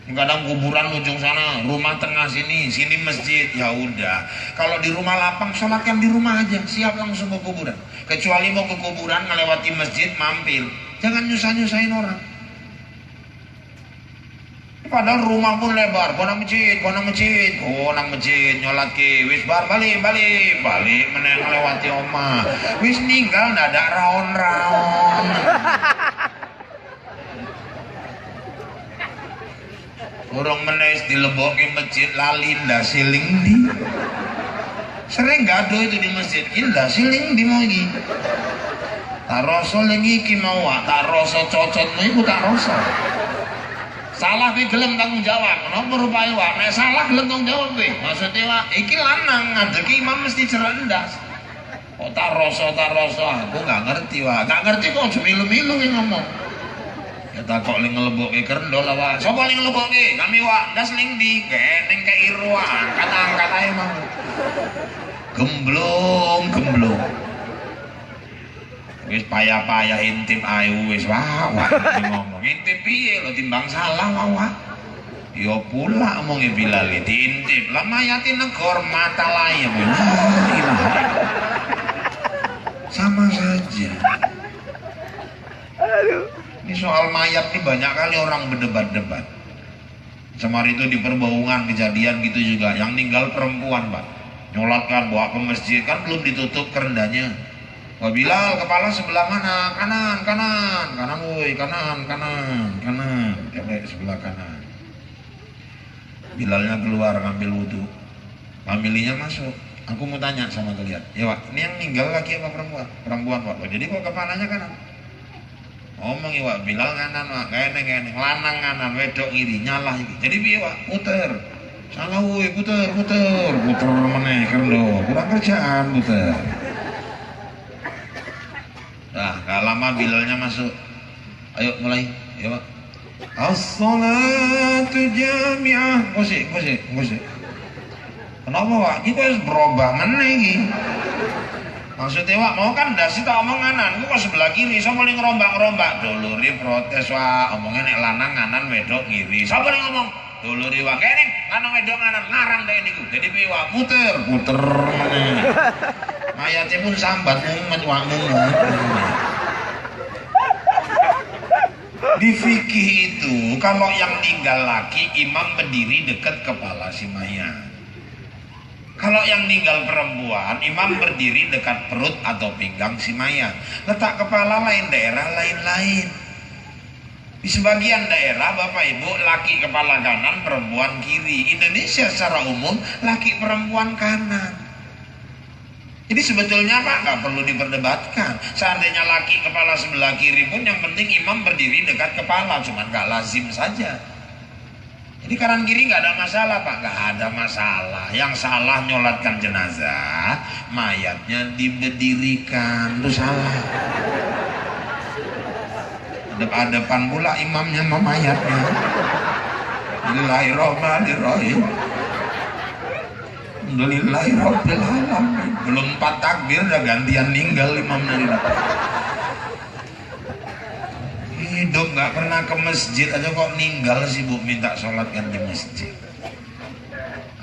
Kadang kuburan ujung sana, rumah tengah sini masjid. Ya udah, kalau di rumah lapang sholatkan di rumah aja, siap langsung ke kuburan. Kecuali mau ke kuburan ngelewati masjid mampir, jangan nyusahin orang. Padahal rumah pun lebar, nang masjid, nyolat ke, wis bar balik meneh ngelewati omah, wis ninggal ndak ada raon-raon. Orang menes dilebokke masjid lali ndasiling di. Sering gaduh itu di masjid, ndasiling di mau iki. Tak rasa lengi iki mau, tak rasa cocotmu iku tak rasa. Salah ki gelem tanggung jawab, menapa rupae Wak? Nek salah gelem tanggung jawab kowe. Maksude Wak, iki lanang ngadeki imam mesti cerdas. Kok tak rasa, aku nggak ngerti Wak. Gak ngerti kok aja milu-milu ki ngomong. Ya tak kok ling nglebokke kerendol lah Wak. Sopo ling nglebokke? Kami Wak, ndas ling ndi? Keneng ke Irwan, kata-kata emang. Gemblong. Wis payah-payah intip ae wis Wak ngomong. Intip piye lho timbang salah Wak. Ya pula omonge Bilal diintip. Lah mayati negor mata layem. Sama saja. Aduh. Ini soal mayat nih banyak kali orang berdebat-debat. Kemarin itu di Perbaungan kejadian gitu juga, yang ninggal perempuan Pak. Nyolatkan bawa ke masjid kan belum ditutup kerendahnya. Wah Bilal, kepala sebelah mana? Kanan woi, kanan. Sebelah kanan. Bilalnya keluar ngambil wudhu, familinya masuk. Aku mau tanya sama kalian, ya Pak, ini yang ninggal laki apa perempuan? Perempuan Pak. Jadi kok kepalanya kanan? Ngomong ya Pak, Bilal kanan Pak, keneng, lanang kanan, wedok kiri, nyalah iki. Jadi piye Pak? Puter. Salah woi, puter meneh kerendo. Kurang kerjaan puter. Nah, gak lama Bilalnya masuk. Ayo mulai, ya Pak. As-salatu jami'ah. Ngusik. Kenapa Pak? Kita harus berubah meneh iki. Maksudnya Pak, mau kan dasi tak omong nganan, kok sebelah kiri, sama ning ngerombak-rombak. Duluri protes Pak, omongnya nek lanang nganan wedok kiri. Sapa ning ngomong? Duluri Pak, kene lanang wedok nganan ngarang deh niku. Jadi piye Pak? Puter meneh. Mayatnya pun sambat mumet Pak mumet. Di fikih itu kalau yang tinggal laki imam berdiri dekat kepala si mayat. Kalau yang meninggal perempuan, imam berdiri dekat perut atau pinggang si mayat. Letak kepala lain daerah lain-lain. Di sebagian daerah Bapak Ibu laki kepala kanan, perempuan kiri. Indonesia secara umum laki perempuan kanan. Jadi sebetulnya Pak nggak perlu diperdebatkan. Seandainya laki kepala sebelah kiri pun yang penting imam berdiri dekat kepala, cuman nggak lazim saja. Jadi kanan kiri nggak ada masalah Pak, nggak ada masalah. Yang salah nyolatkan jenazah, mayatnya diberdirikan, itu salah. Adep-adepan pula imamnya sama mayatnya. Bismillahirrahmanirrahim. Alhamdulillahirrahmanirrahim. Belum 4 takbir udah gantian ninggal imamnya. Hidup nggak pernah ke masjid aja kok ninggal sih Bu, minta sholat kan di masjid.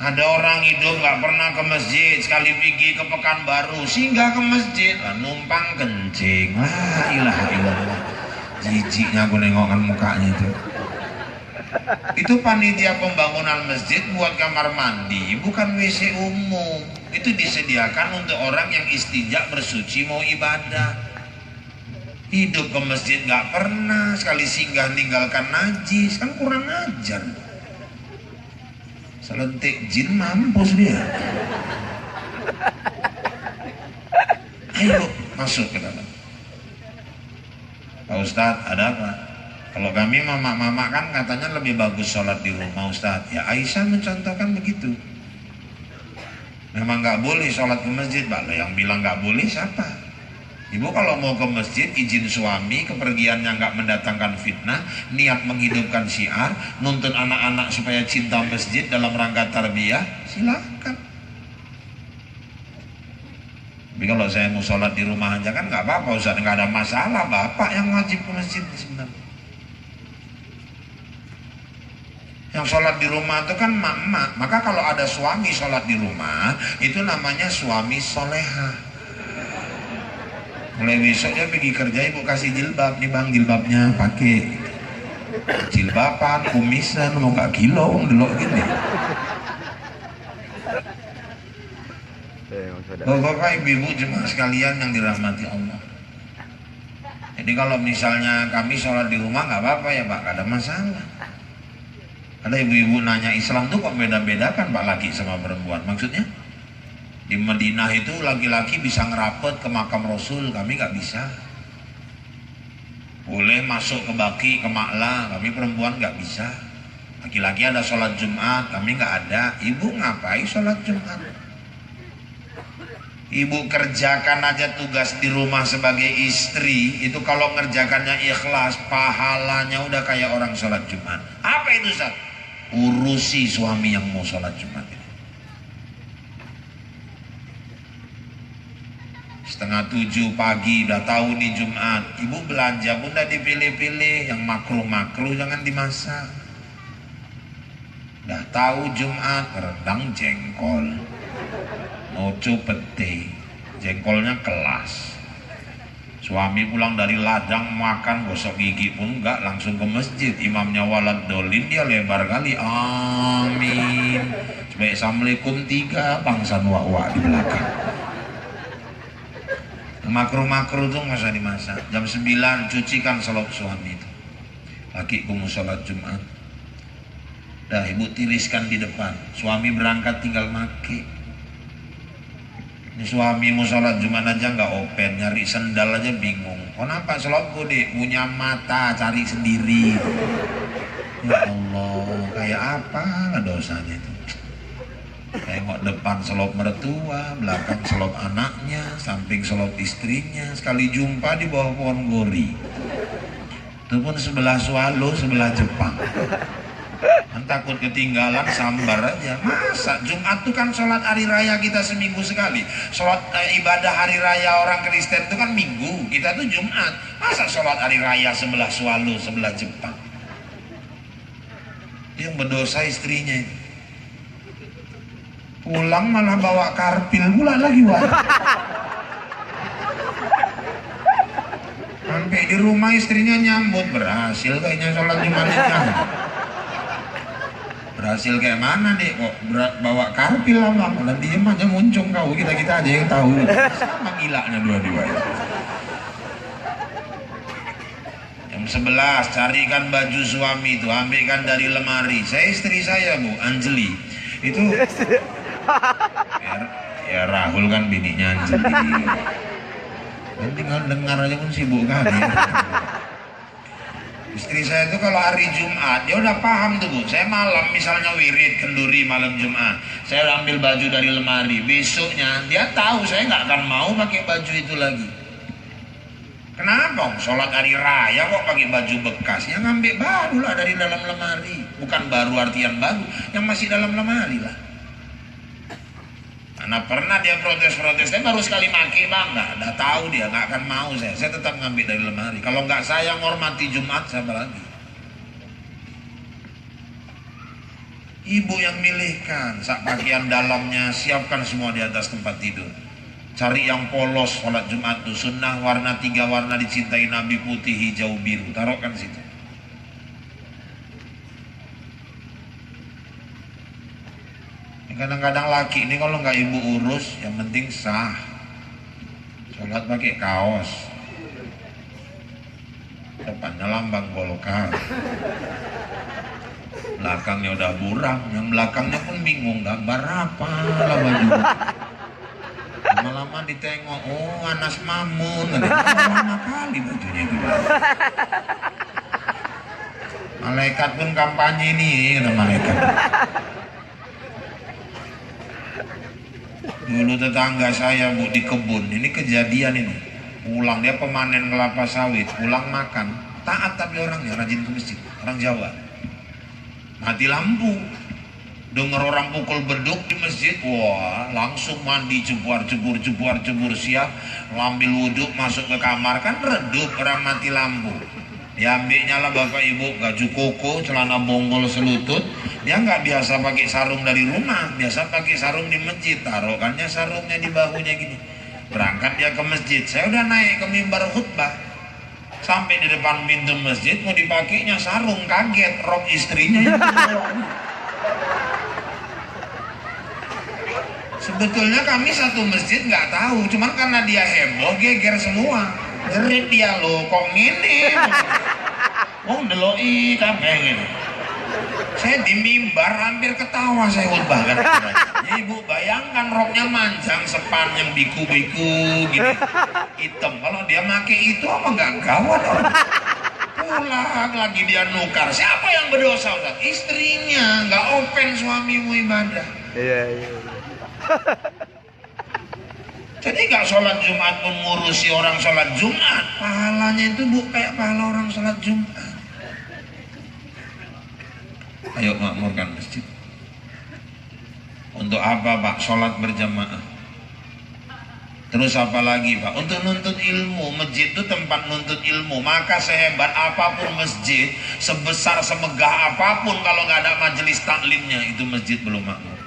Ada orang hidup nggak pernah ke masjid, sekali pergi ke Pekanbaru singgah ke masjid, numpang kencing. Lah ilaha illallah, jijiknya aku nengokkan mukanya itu. Itu panitia pembangunan masjid buat kamar mandi, bukan WC umum. Itu disediakan untuk orang yang istinja bersuci mau ibadah. Hidup ke masjid nggak pernah, sekali singgah ninggalkan najis, kan kurang ajar. Selentik jin mampus dia. Ayo masuk ke dalam. Pak Ustadz, ada apa? Kalau kami mama-mama kan katanya lebih bagus sholat di rumah Ustadz. Ya Aisyah mencontohkan begitu. Memang nggak boleh sholat ke masjid, Pak. Yang bilang nggak boleh siapa? Ibu kalau mau ke masjid izin suami, kepergiannya nggak mendatangkan fitnah, niat menghidupkan syiar, nuntun anak-anak supaya cinta masjid dalam rangka tarbiyah, silakan. Tapi kalau saya mau sholat di rumah aja kan nggak apa-apa Ustaz, nggak ada masalah. Bapak yang wajib ke masjid sebenarnya. Yang sholat di rumah itu kan mak-mak. Maka kalau ada suami sholat di rumah, itu namanya suami soleha. Mulai besok dia pergi kerja, ibu kasih jilbab, nih bang jilbabnya pakai. Jilbaban, kumisan, mau gak kilo, delok gini. Bapak ibu jemaah sekalian yang dirahmati Allah. Jadi kalau misalnya kami sholat di rumah nggak apa-apa ya Pak, nggak ada masalah. Ada ibu-ibu nanya Islam tuh kok beda-beda kan Pak, laki sama perempuan? Maksudnya di Madinah itu laki-laki bisa ngerapet ke makam Rasul, kami nggak bisa. Boleh masuk ke Baki, ke Ma'la, kami perempuan nggak bisa. Laki-laki ada sholat Jumat, kami nggak ada. Ibu ngapain sholat Jumat? Ibu kerjakan aja tugas di rumah sebagai istri, itu kalau ngerjakannya ikhlas, pahalanya udah kayak orang sholat Jumat. Apa itu Ustaz? Urusi suami yang mau sholat Jumat ini. 6:30 pagi udah tahu nih Jumat, ibu belanja pun udah dipilih-pilih, yang makruh-makruh jangan dimasak. Udah tahu Jumat, rendang jengkol, noco pete, jengkolnya kelas. Suami pulang dari ladang makan gosok gigi pun enggak, langsung ke masjid. Imamnya walad dolin, dia lebar kali amin. Sebaik assalamualaikum 3, bangsan wa di belakang. Makruh-makruh tuh nggak usah dimasak. Jam 9 cucikan selop suami itu. Laki mau sholat Jumat. Dah ibu tiriskan di depan. Suami berangkat tinggal maki. Ini suami mau sholat Jumat aja nggak open, nyari sendal aja bingung. Kenapa selopku deh punya mata cari sendiri. Ya Allah, kayak apa lah dosanya itu. Tengok depan selop mertua, belakang selop anaknya, samping selop istrinya. Sekali jumpa di bawah pohon gori. Itu pun sebelah swallow, sebelah Jepang. Takut ketinggalan sambar aja. Masa Jumat itu kan sholat hari raya kita seminggu sekali. Sholat ibadah hari raya orang Kristen itu kan minggu, kita tuh Jumat. Masa sholat hari raya sebelah swallow, sebelah Jepang? Yang berdosa istrinya itu. Pulang malah bawa karpil pula lagi wah. Sampai di rumah istrinya nyambut, berhasil kayaknya sholat Jumatnya. Berhasil kayak mana deh kok bawa karpil lah, dan diem aja muncung kau, kita aja yang tahu. Sama gilanya dua-dua. Jam 11 carikan baju suami itu, ambilkan dari lemari. Saya istri saya Bu Anjeli itu ya Rahul kan bininya Anjeli. Dan tinggal dengar aja pun sibuk kali. Istri saya itu kalau hari Jumat dia udah paham tuh Bu. Saya malam misalnya wirid kenduri malam Jumat, saya ambil baju dari lemari. Besoknya dia tahu saya nggak akan mau pakai baju itu lagi. Kenapa? Sholat hari raya kok pakai baju bekas? Ya ngambil baru lah dari dalam lemari. Bukan baru artian baru, yang masih dalam lemari lah. Karena pernah dia protes-protes, saya baru sekali maki bang, nggak tahu dia, nggak akan mau saya tetap ngambil dari lemari. Kalau nggak saya menghormati Jumat, siapa lagi? Ibu yang milihkan, sak pakaian dalamnya siapkan semua di atas tempat tidur. Cari yang polos, sholat Jumat itu sunnah warna 3 warna dicintai Nabi, putih, hijau, biru, taruhkan situ. Kadang-kadang laki ini kalau nggak ibu urus, yang penting sah. Sholat pakai kaos. depannya lambang Golkar, belakangnya udah buram, yang belakangnya pun bingung gambar apa lah baju. Lama-lama ditengok, oh Anas Mamun, lama kali bajunya itu. Malaikat pun kampanye ini, kata malaikat. Dulu tetangga saya Bu di kebun, ini kejadian ini. Pulang dia pemanen kelapa sawit, pulang makan, taat tapi orangnya rajin ke masjid, orang Jawa. Mati lampu, dengar orang pukul beduk di masjid, wah langsung mandi jebur siap, ambil wudhu masuk ke kamar, kan redup orang mati lampu. Diambilnya lah bapak ibu baju koko, celana bonggol selutut. Dia nggak biasa pakai sarung dari rumah, biasa pakai sarung di masjid, taruhkannya sarungnya di bahunya gini. Berangkat dia ke masjid, saya udah naik ke mimbar khutbah. Sampai di depan pintu masjid mau dipakainya sarung, kaget rok istrinya yang sebetulnya kami satu masjid nggak tahu, cuman karena dia heboh geger semua. Jerit dia, lo kok ngene? Oh deloi kabeh ngene. Saya di mimbar hampir ketawa saya khutbah kan. Ya ibu bayangkan roknya manjang, sepan yang biku-biku gini, hitam. Kalau dia make itu apa nggak gawat orang? Pulang lagi dia nukar. Siapa yang berdosa Ustaz? Istrinya, nggak open suamimu ibadah. Iya. Jadi nggak sholat Jumat pun ngurusi orang sholat Jumat, pahalanya itu bu kayak pahala orang sholat Jumat. Ayo makmurkan masjid. Untuk apa Pak? Sholat berjamaah. Terus apa lagi Pak? Untuk nuntut ilmu. Masjid itu tempat nuntut ilmu. Maka sehebat apapun masjid, sebesar semegah apapun, kalau nggak ada majelis taklimnya, itu masjid belum makmur.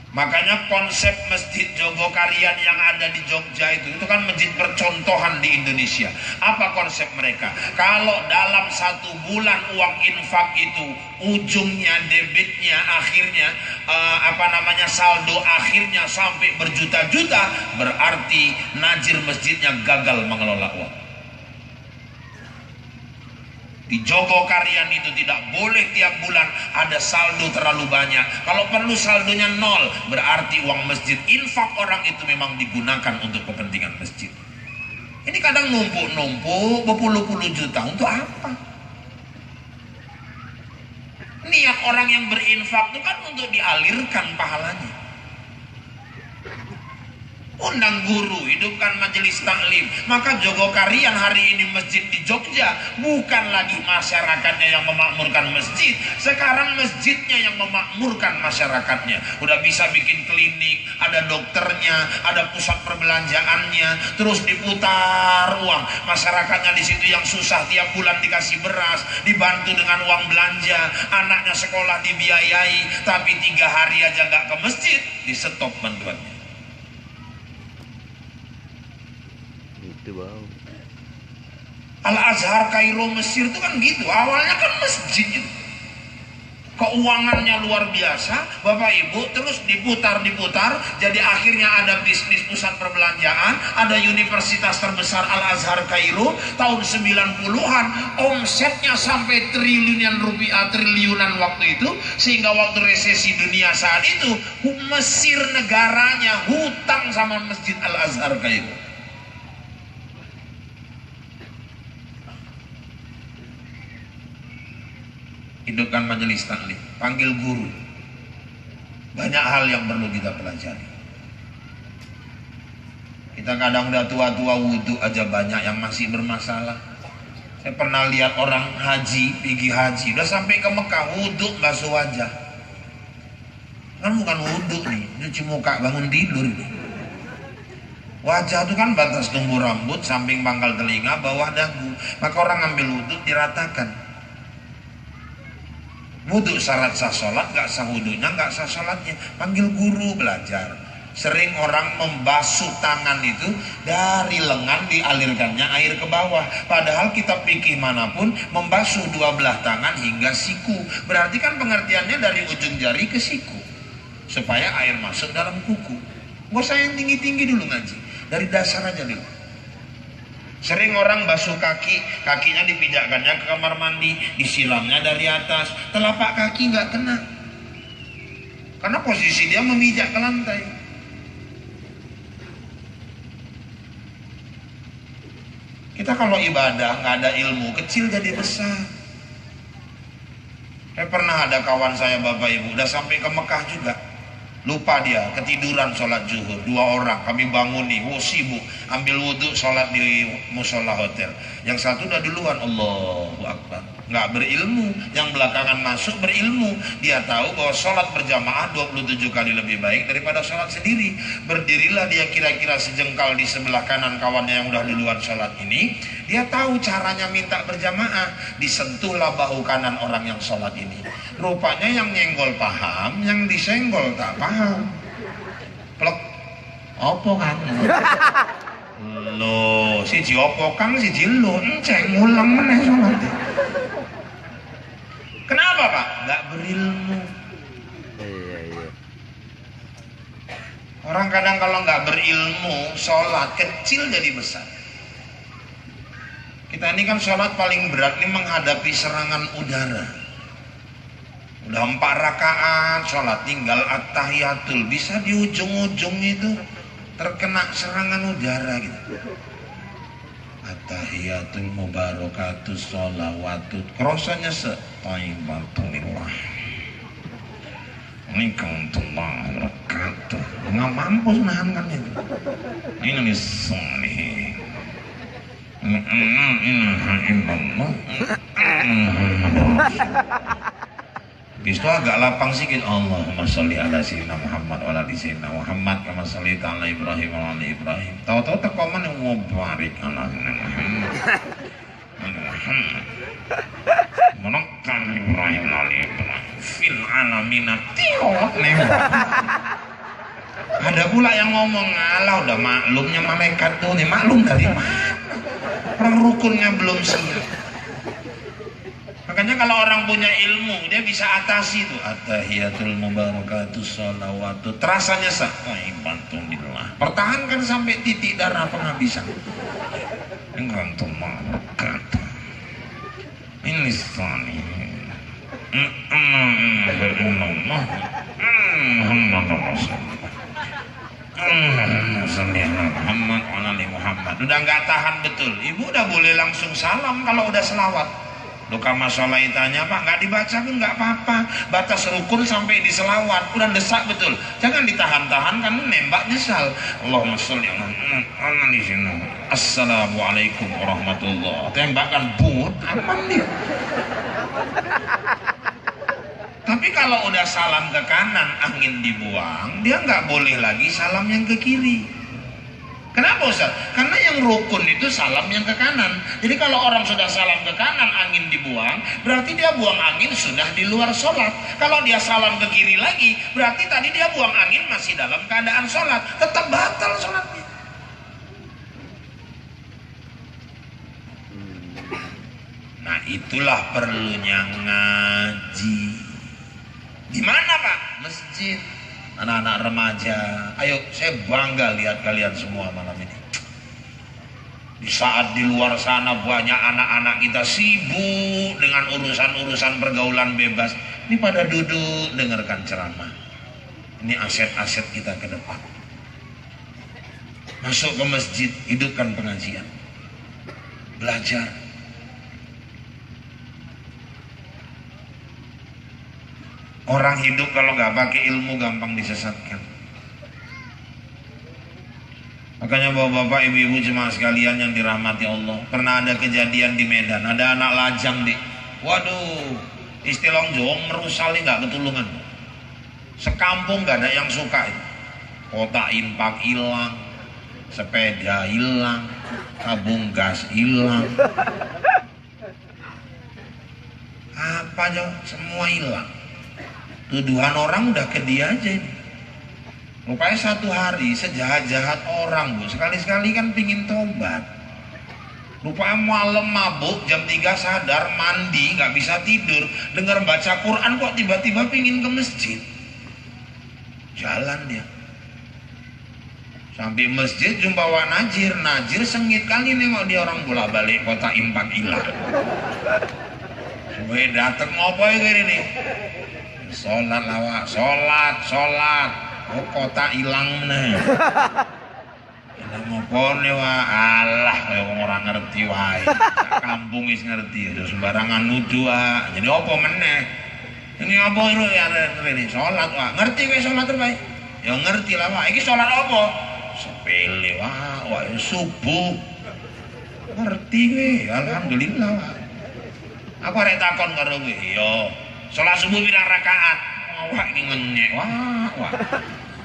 Makanya konsep Masjid Jogokarian yang ada di Jogja itu kan masjid percontohan di Indonesia. Apa konsep mereka? Kalau dalam 1 bulan uang infak itu ujungnya debitnya akhirnya saldo akhirnya sampai berjuta-juta, berarti najir masjidnya gagal mengelola uang. Di Jogokarian itu tidak boleh tiap bulan ada saldo terlalu banyak. Kalau perlu saldonya 0, berarti uang masjid infak orang itu memang digunakan untuk kepentingan masjid. Ini kadang numpuk-numpuk berpuluh-puluh juta. Untuk apa? Niat orang yang berinfak itu kan untuk dialirkan pahalanya. Undang guru, hidupkan majelis taklim. Maka Jogokarian hari ini masjid di Jogja bukan lagi masyarakatnya yang memakmurkan masjid, sekarang masjidnya yang memakmurkan masyarakatnya. Udah bisa bikin klinik, ada dokternya, ada pusat perbelanjaannya, terus diputar uang. Masyarakatnya di situ yang susah tiap bulan dikasih beras, dibantu dengan uang belanja, anaknya sekolah dibiayai, tapi 3 hari aja nggak ke masjid, di stop bantuannya. Wow. Al-Azhar Kairo Mesir itu kan gitu, awalnya kan masjid itu. Keuangannya luar biasa, Bapak Ibu, terus diputar, jadi akhirnya ada bisnis pusat perbelanjaan, ada universitas terbesar Al-Azhar Kairo, tahun 90-an, omsetnya sampai triliunan waktu itu, sehingga waktu resesi dunia saat itu, Mesir negaranya hutang sama Masjid Al-Azhar Kairo. Hidupkan majelis taklim, panggil guru. Banyak hal yang perlu kita pelajari. Kita kadang udah tua-tua wudhu aja banyak yang masih bermasalah. Saya pernah lihat orang haji, pergi haji, udah sampai ke Mekah wudhu basuh wajah. Kan bukan wudhu nih, cuci muka bangun tidur nih. Wajah itu kan batas tumbuh rambut, samping pangkal telinga, bawah dagu. Maka orang ambil wudhu diratakan. Wudhu syarat sah sholat, gak sah wudhunya, gak sah sholatnya. Panggil guru belajar. Sering orang membasuh tangan itu dari lengan dialirkannya air ke bawah. Padahal kita pikir manapun membasuh 2 belah tangan hingga siku. Berarti kan pengertiannya dari ujung jari ke siku, supaya air masuk dalam kuku. Gak usah yang tinggi-tinggi dulu ngaji, dari dasar aja dulu. Sering orang basuh kaki, kakinya dipijakkannya ke kamar mandi, disilamnya dari atas, telapak kaki nggak kena. Karena posisi dia memijak ke lantai. Kita kalau ibadah nggak ada ilmu, kecil jadi besar. Pernah ada kawan saya Bapak Ibu, udah sampai ke Mekah juga. Lupa dia, ketiduran sholat zuhur. 2 orang, kami bangun nih, sibuk. Ambil wudhu, sholat di musola hotel. Yang satu udah duluan, Allahu Akbar. Nggak berilmu, yang belakangan masuk berilmu. Dia tahu bahwa sholat berjamaah 27 kali lebih baik daripada sholat sendiri. Berdirilah dia kira-kira sejengkal di sebelah kanan kawannya yang udah duluan sholat ini. Dia tahu caranya minta berjamaah. Disentuhlah bahu kanan orang yang sholat ini. Rupanya yang nyenggol paham, yang disenggol tak paham. Plek, opo kan? Lo, siji opo kang, siji lo, enceng ngulang meneh sholat. Kenapa Pak? Nggak berilmu. Iya. Orang kadang kalau nggak berilmu, sholat kecil jadi besar. Kita ini kan sholat paling berat nih menghadapi serangan udara. Udah 4 rakaat sholat, tinggal at-tahiyatul, bisa di ujung-ujung itu terkena serangan udara gitu. At-tahiyatul mubarakatus sholawatut, kerosanya setaibatulillah Waalaikumsalam wabarakatuh. Nggak mampu nahan kan itu. Ini nih sholih. Bis itu agak lapang sedikit. Allahumma sholli ala sayyidina Muhammad wa ala ali sayyidina Muhammad kama sholli ala Ibrahim wa ala ali Ibrahim. Tahu-tahu tekoman yang mubarik ala Muhammad. Menokkan Ibrahim wa ala Ibrahim fil alamin tiok nembak. Ada pula yang ngomong, alah udah maklumnya malaikat tuh nih, maklum dari mana? Orang rukunnya belum siap. Makanya kalau orang punya ilmu, dia bisa atasi itu. At-tahiyatul mubarakatus sholawatu. Terasanya sah. Waibantumillah. Pertahankan sampai titik darah penghabisan. Waibantumillah wabarakatuh. Ini sani. Muhammad. Udah nggak tahan betul. Ibu udah boleh langsung salam kalau udah selawat. Duka masalah itanya Pak, nggak dibaca pun nggak apa-apa. Batas rukun sampai di selawat, udah desak betul. Jangan ditahan-tahan kan nembak nyesal. Allahumma sholli ala Assalamualaikum warahmatullah. Tembakan but, aman dia. Tapi kalau udah salam ke kanan, angin dibuang, dia nggak boleh lagi salam yang ke kiri. Kenapa Ustaz? Karena yang rukun itu salam yang ke kanan. Jadi kalau orang sudah salam ke kanan, angin dibuang, berarti dia buang angin sudah di luar sholat. Kalau dia salam ke kiri lagi, berarti tadi dia buang angin masih dalam keadaan sholat. Tetap batal sholatnya. Nah itulah perlunya ngaji. Di mana Pak? Masjid. Anak-anak remaja, ayo saya bangga lihat kalian semua malam ini. Di saat di luar sana banyak anak-anak kita sibuk dengan urusan-urusan pergaulan bebas, ini pada duduk dengarkan ceramah. Ini aset-aset kita ke depan. Masuk ke masjid, hidupkan pengajian, belajar. Orang hidup kalau nggak pakai ilmu gampang disesatkan. Makanya bapak-bapak, ibu-ibu jemaah sekalian yang dirahmati Allah, pernah ada kejadian di Medan, ada anak lajang di, waduh, istilah Jawa merusali nggak ketulungan. Sekampung nggak ada yang suka itu. Kotak infak hilang, sepeda hilang, tabung gas hilang, apa aja semua hilang. Tuduhan orang udah ke dia aja ini. Rupanya satu hari sejahat-jahat orang Bu, sekali-sekali kan pingin tobat. Rupanya malam mabuk, jam 3 sadar, mandi, gak bisa tidur, dengar baca Quran kok tiba-tiba pingin ke masjid. Jalan dia. Sampai masjid jumpa Wak Najir. Najir sengit kali nengok dia orang bola balik kota Impak Ilah. Gue dateng ngopo gini nih. Sholat lawak, sholat. Oh kota hilang nih. Ini ngopo nih Wak. Alah, orang ngerti wae. Kampung is ngerti. Udah sembarangan nuduh Wak. Jadi opo meneh. Ini apa itu ya ini sholat Wak. Ngerti gue sholat terbaik. Ya ngerti lah Wak. Ini sholat apa? Sepele wah subuh ngerti gue alhamdulillah wah. Aku arek takon karo gue yo sholat subuh pirang rakaat wah ini ngenyek wah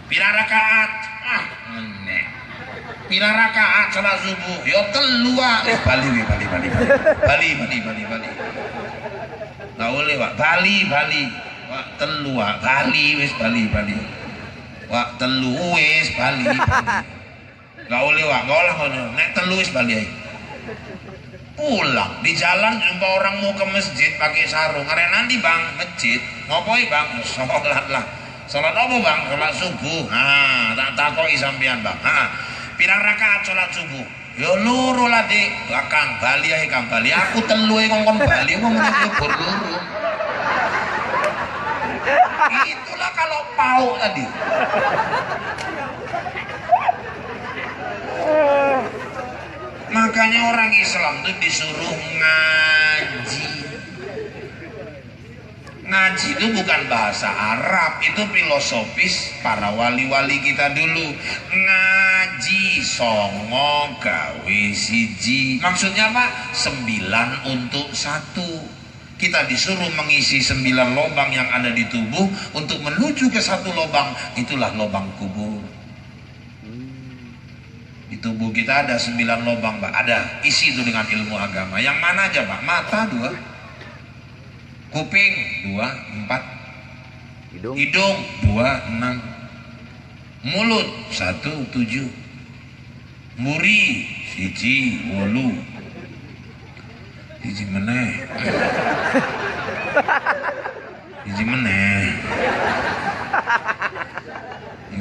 pirang rakaat ngenyek pirang rakaat sholat subuh yo telu wah bali nggak boleh wah bali wah telu wah bali wis bali Wak telu wis bali. Gak boleh Wak, gak oleh nek telu wis bali ae. Pulang di jalan jumpa orang mau ke masjid pakai sarung. Arek nanti Bang, masjid. Ngopoi Bang? Salat lah. Salat apa Bang? Salat subuh. Nah, tak takoki sampean Bang. Pirang rakaat salat subuh? Ya loro lah Dik. Kang bali ae Kang bali. Aku telu ae kongkon bali wong nyebur loro. Itulah kalau pau tadi. Makanya orang Islam itu disuruh ngaji. Ngaji itu bukan bahasa Arab, itu filosofis para wali-wali kita dulu. Ngaji songo gawe siji. Maksudnya apa? 9 untuk 1. Kita disuruh mengisi 9 lubang yang ada di tubuh untuk menuju ke satu lubang, itulah lubang kubur. Di tubuh kita ada 9 lubang Pak, ada, isi itu dengan ilmu agama. Yang mana aja Pak? Mata 2, kuping 2, 4, hidung 2, 6, mulut 1, 7, muri 1, 8,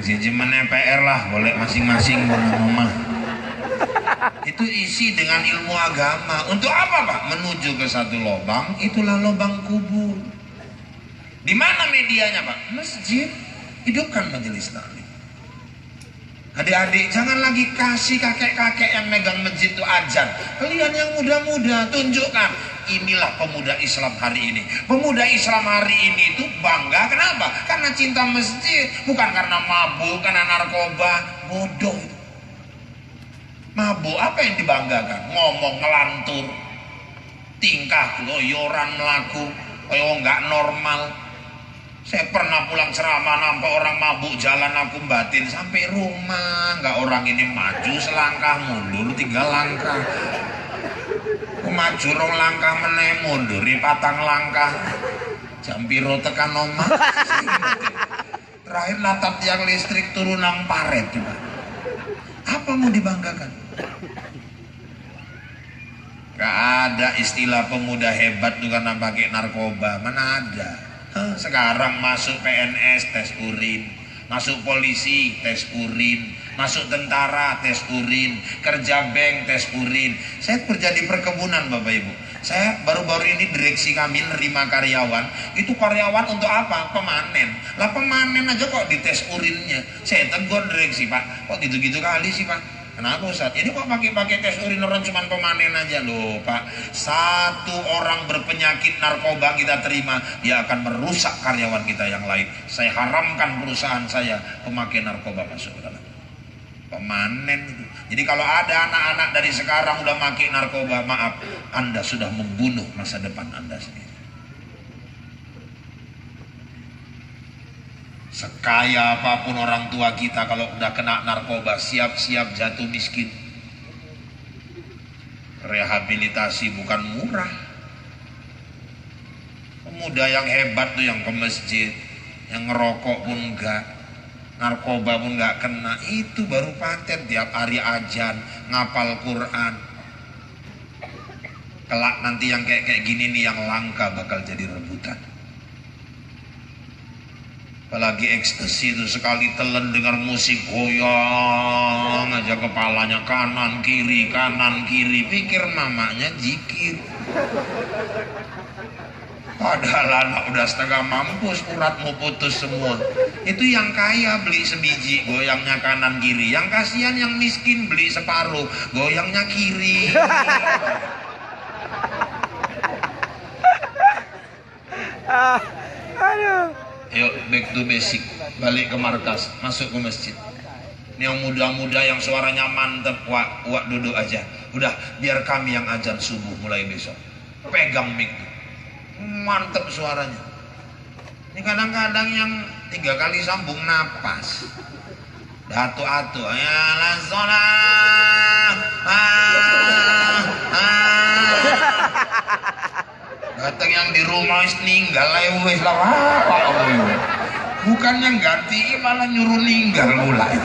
Iji meneh PR lah, boleh masing-masing rumah. Itu isi dengan ilmu agama. Untuk apa Pak? Menuju ke satu lubang, itulah lubang kubur. Di mana medianya Pak? Masjid. Hidupkan majelis taklim. Adik-adik jangan lagi kasih kakek-kakek yang megang masjid itu ajar. Kalian yang muda-muda tunjukkan. Inilah pemuda Islam hari ini. Pemuda Islam hari ini itu bangga. Kenapa? Karena cinta masjid. Bukan karena mabuk, karena narkoba. Bodoh itu. Mabuk apa yang dibanggakan? Ngomong ngelantur, tingkah loyoran melaku kayak nggak normal. Saya pernah pulang ceramah nampak orang mabuk jalan, aku batin sampai rumah. Nggak orang ini maju selangkah mundur 3 langkah. Maju 2 langkah meneh mundur 4 langkah. Jam piro tekan omah. Terakhir natap tiang listrik turun nang paret juga. Apa mau dibanggakan? Gak ada istilah pemuda hebat tuh karena pakai narkoba. Mana ada? Sekarang masuk PNS tes urin, masuk polisi tes urin, masuk tentara tes urin, kerja bank tes urin. Saya kerja di perkebunan Bapak Ibu. Saya baru-baru ini direksi kami nerima karyawan. Itu karyawan untuk apa? Pemanen. Lah pemanen aja kok dites urinnya. Saya tegur direksi, Pak, kok gitu-gitu kali sih Pak? Kenapa Ustaz? Ini kok pakai tes urin orang cuma pemanen aja loh Pak. Satu orang berpenyakit narkoba kita terima, dia akan merusak karyawan kita yang lain. Saya haramkan perusahaan saya pemakai narkoba masuk ke dalam. Pemanen itu. Jadi kalau ada anak-anak dari sekarang udah pakai narkoba, maaf, Anda sudah membunuh masa depan Anda sendiri. Sekaya apapun orang tua kita, kalau udah kena narkoba siap-siap jatuh miskin. Rehabilitasi bukan murah. Pemuda yang hebat tuh yang ke masjid, yang ngerokok pun enggak, narkoba pun enggak kena, itu baru paten tiap hari ajan, ngapal Quran. Kelak nanti yang kayak gini nih yang langka bakal jadi rebutan. Apalagi ekstasi itu sekali telan dengar musik goyang aja kepalanya kanan kiri, pikir mamanya zikir. Padahal anak udah setengah mampus, urat mau putus semua. Itu yang kaya beli sebiji, goyangnya kanan kiri. Yang kasihan yang miskin beli separuh, goyangnya kiri. Aduh. Yuk back to basic, balik ke markas, masuk ke masjid. Ini yang muda-muda yang suaranya mantep, wak duduk aja. Udah biar kami yang azan subuh mulai besok. Pegang mic, mantep suaranya. Ini kadang-kadang yang 3 kali sambung napas. Datu-atu, ya la sholat. Datang yang di rumah ninggal wis lah. Bukannya ganti malah nyuruh ninggal mulai.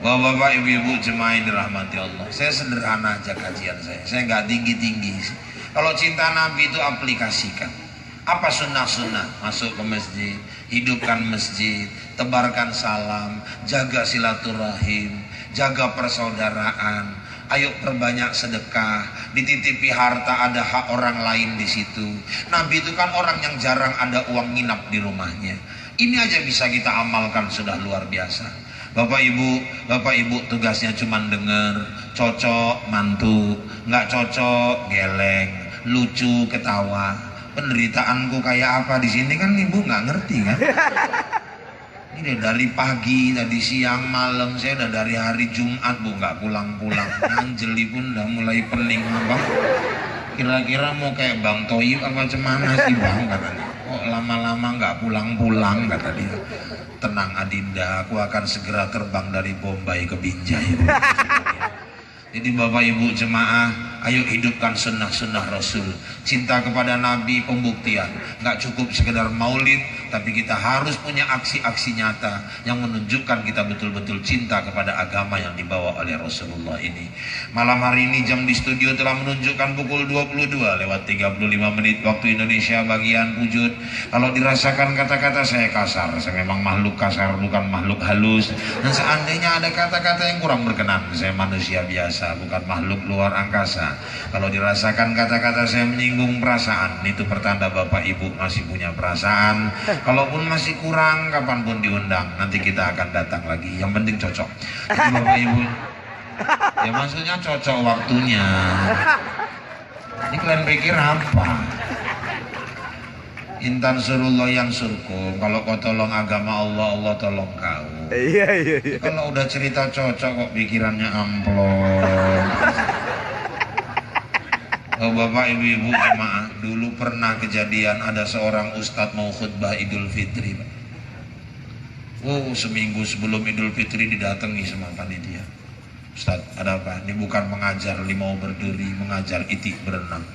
Bapak-bapak, ibu-ibu jemaah yang dirahmati Allah. Saya sederhana aja kajian saya nggak tinggi-tinggi. Kalau cinta Nabi itu aplikasikan. Apa sunnah-sunnah? Masuk ke masjid, hidupkan masjid, tebarkan salam, jaga silaturahim, jaga persaudaraan. Ayo perbanyak sedekah, dititipi harta, ada hak orang lain di situ. Nabi itu kan orang yang jarang ada uang nginap di rumahnya. Ini aja bisa kita amalkan, sudah luar biasa. Bapak ibu tugasnya cuma denger, cocok mantu, nggak cocok geleng, lucu ketawa. Penderitaanku kayak apa di sini kan ibu nggak ngerti kan? Ini dari pagi, tadi siang, malam, saya udah dari hari Jumat bu nggak pulang-pulang. Anjeli pun udah mulai pening bang. Kira-kira mau kayak Bang Toib apa cemana sih bang katanya. Kok lama-lama nggak pulang-pulang kata dia. Tenang Adinda, aku akan segera terbang dari Bombay ke Binjai. Jadi bapak ibu jemaah, ayo hidupkan sunnah-sunnah Rasul. Cinta kepada Nabi pembuktian. Nggak cukup sekedar maulid, tapi kita harus punya aksi-aksi nyata yang menunjukkan kita betul-betul cinta kepada agama yang dibawa oleh Rasulullah ini. Malam hari ini jam di studio telah menunjukkan pukul 22 lewat 35 menit waktu Indonesia bagian wujud. Kalau dirasakan kata-kata saya kasar, saya memang makhluk kasar, bukan makhluk halus. Dan seandainya ada kata-kata yang kurang berkenan, saya manusia biasa, bukan makhluk luar angkasa. Kalau dirasakan kata-kata saya menyinggung perasaan, itu pertanda bapak ibu masih punya perasaan. Kalaupun masih kurang, kapanpun diundang, nanti kita akan datang lagi. Yang penting cocok. Jadi bapak ibu, ya maksudnya cocok waktunya. Ini kalian pikir apa? Intan surullah yang surkum. Kalau kau tolong agama Allah, Allah tolong kau. Iya. Kalau udah cerita cocok kok pikirannya amplop. Oh, bapak ibu-ibu jemaah, dulu pernah kejadian ada seorang ustadz mau khutbah Idul Fitri. Oh, seminggu sebelum Idul Fitri didatangi sama panitia. Ustadz, ada apa? Ini bukan mengajar limau berduri, mengajar itik berenang.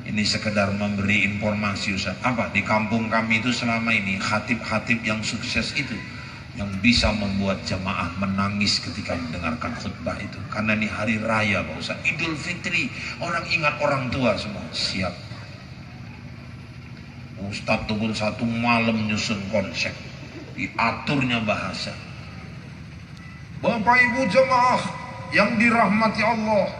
Ini sekedar memberi informasi Ustadz. Apa? Di kampung kami itu selama ini khatib-khatib yang sukses itu yang bisa membuat jamaah menangis ketika mendengarkan khutbah itu. Karena ini hari raya Pak Ustaz, Idul Fitri, orang ingat orang tua semua. Siap. Ustadz tuh pun satu malam nyusun konsep, diaturnya bahasa. Bapak ibu jemaah yang dirahmati Allah,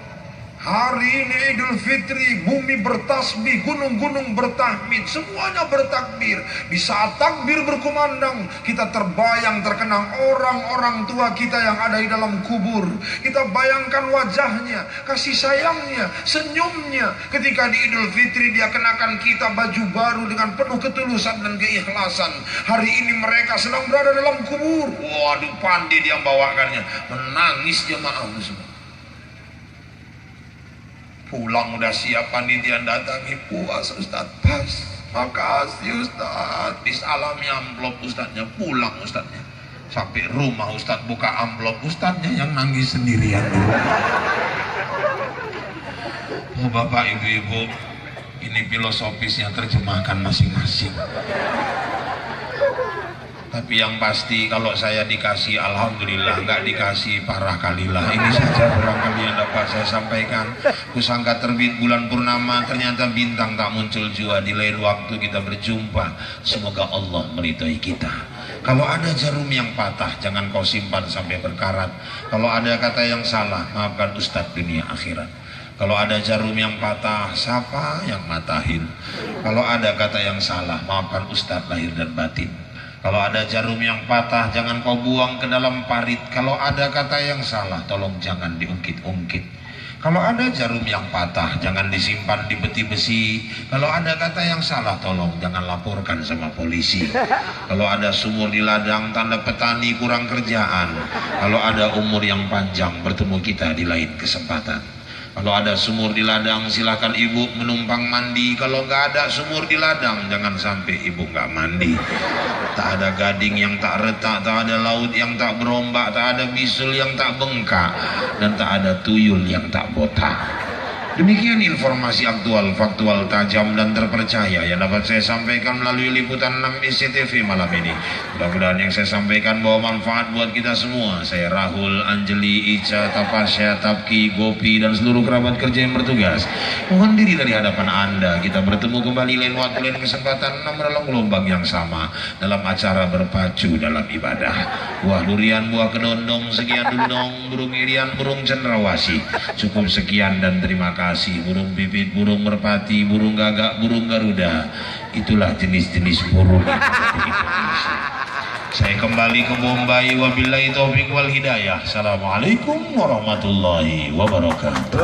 hari ini Idul Fitri, bumi bertasbih, gunung-gunung bertahmid, semuanya bertakbir. Di saat takbir berkumandang, kita terbayang terkenang orang-orang tua kita yang ada di dalam kubur. Kita bayangkan wajahnya, kasih sayangnya, senyumnya. Ketika di Idul Fitri dia kenakan kita baju baru dengan penuh ketulusan dan keikhlasan. Hari ini mereka sedang berada dalam kubur. Waduh, pandai dia membawakannya. Menangis jemaah semua. Pulang udah siap panitia datangi, puas Ustaz, pas, makasih Ustaz, disalami amplop Ustaznya, pulang Ustaznya. Sampai rumah Ustaz buka amplop, Ustaznya yang nangis sendirian dulu. Oh bapak ibu-ibu, ini filosofisnya terjemahkan masing-masing. Tapi yang pasti kalau saya dikasih alhamdulillah, nggak dikasih parah kalilah. Ini saja barangkali yang dapat saya sampaikan. Kusangka terbit bulan purnama, ternyata bintang tak muncul jua. Di lain waktu kita berjumpa. Semoga Allah meridhai kita. Kalau ada jarum yang patah, jangan kau simpan sampai berkarat. Kalau ada kata yang salah, maafkan Ustadz dunia akhirat. Kalau ada jarum yang patah, siapa yang matahin? Kalau ada kata yang salah, maafkan Ustadz lahir dan batin. Kalau ada jarum yang patah, jangan kau buang ke dalam parit. Kalau ada kata yang salah, tolong jangan diungkit-ungkit. Kalau ada jarum yang patah, jangan disimpan di peti besi. Kalau ada kata yang salah, tolong jangan laporkan sama polisi. Kalau ada sumur di ladang, tanda petani kurang kerjaan. Kalau ada umur yang panjang, bertemu kita di lain kesempatan. Kalau ada sumur di ladang, silakan ibu menumpang mandi. Kalau nggak ada sumur di ladang, jangan sampai ibu nggak mandi. Tak ada gading yang tak retak, tak ada laut yang tak berombak, tak ada bisul yang tak bengkak, dan tak ada tuyul yang tak botak. Demikian informasi aktual, faktual, tajam dan terpercaya yang dapat saya sampaikan melalui liputan 6 SCTV malam ini. Mudah-mudahan yang saya sampaikan bawa manfaat buat kita semua. Saya Rahul, Anjeli, Ica, Tapasya, Tapki, Gopi dan seluruh kerabat kerja yang bertugas mohon diri dari hadapan Anda. Kita bertemu kembali lain waktu, lain kesempatan, dalam gelombang yang sama dalam acara berpacu dalam ibadah. Buah durian, buah kedondong, sekian dulu dong. Burung irian, burung cendrawasih. Cukup sekian dan terima kasih. Burung pipit, burung merpati, burung gagak, burung garuda, itulah jenis-jenis burung yang ada di Indonesia. Saya kembali ke Bombay. Wabillahi taufiq wal hidayah. Assalamualaikum warahmatullahi wabarakatuh.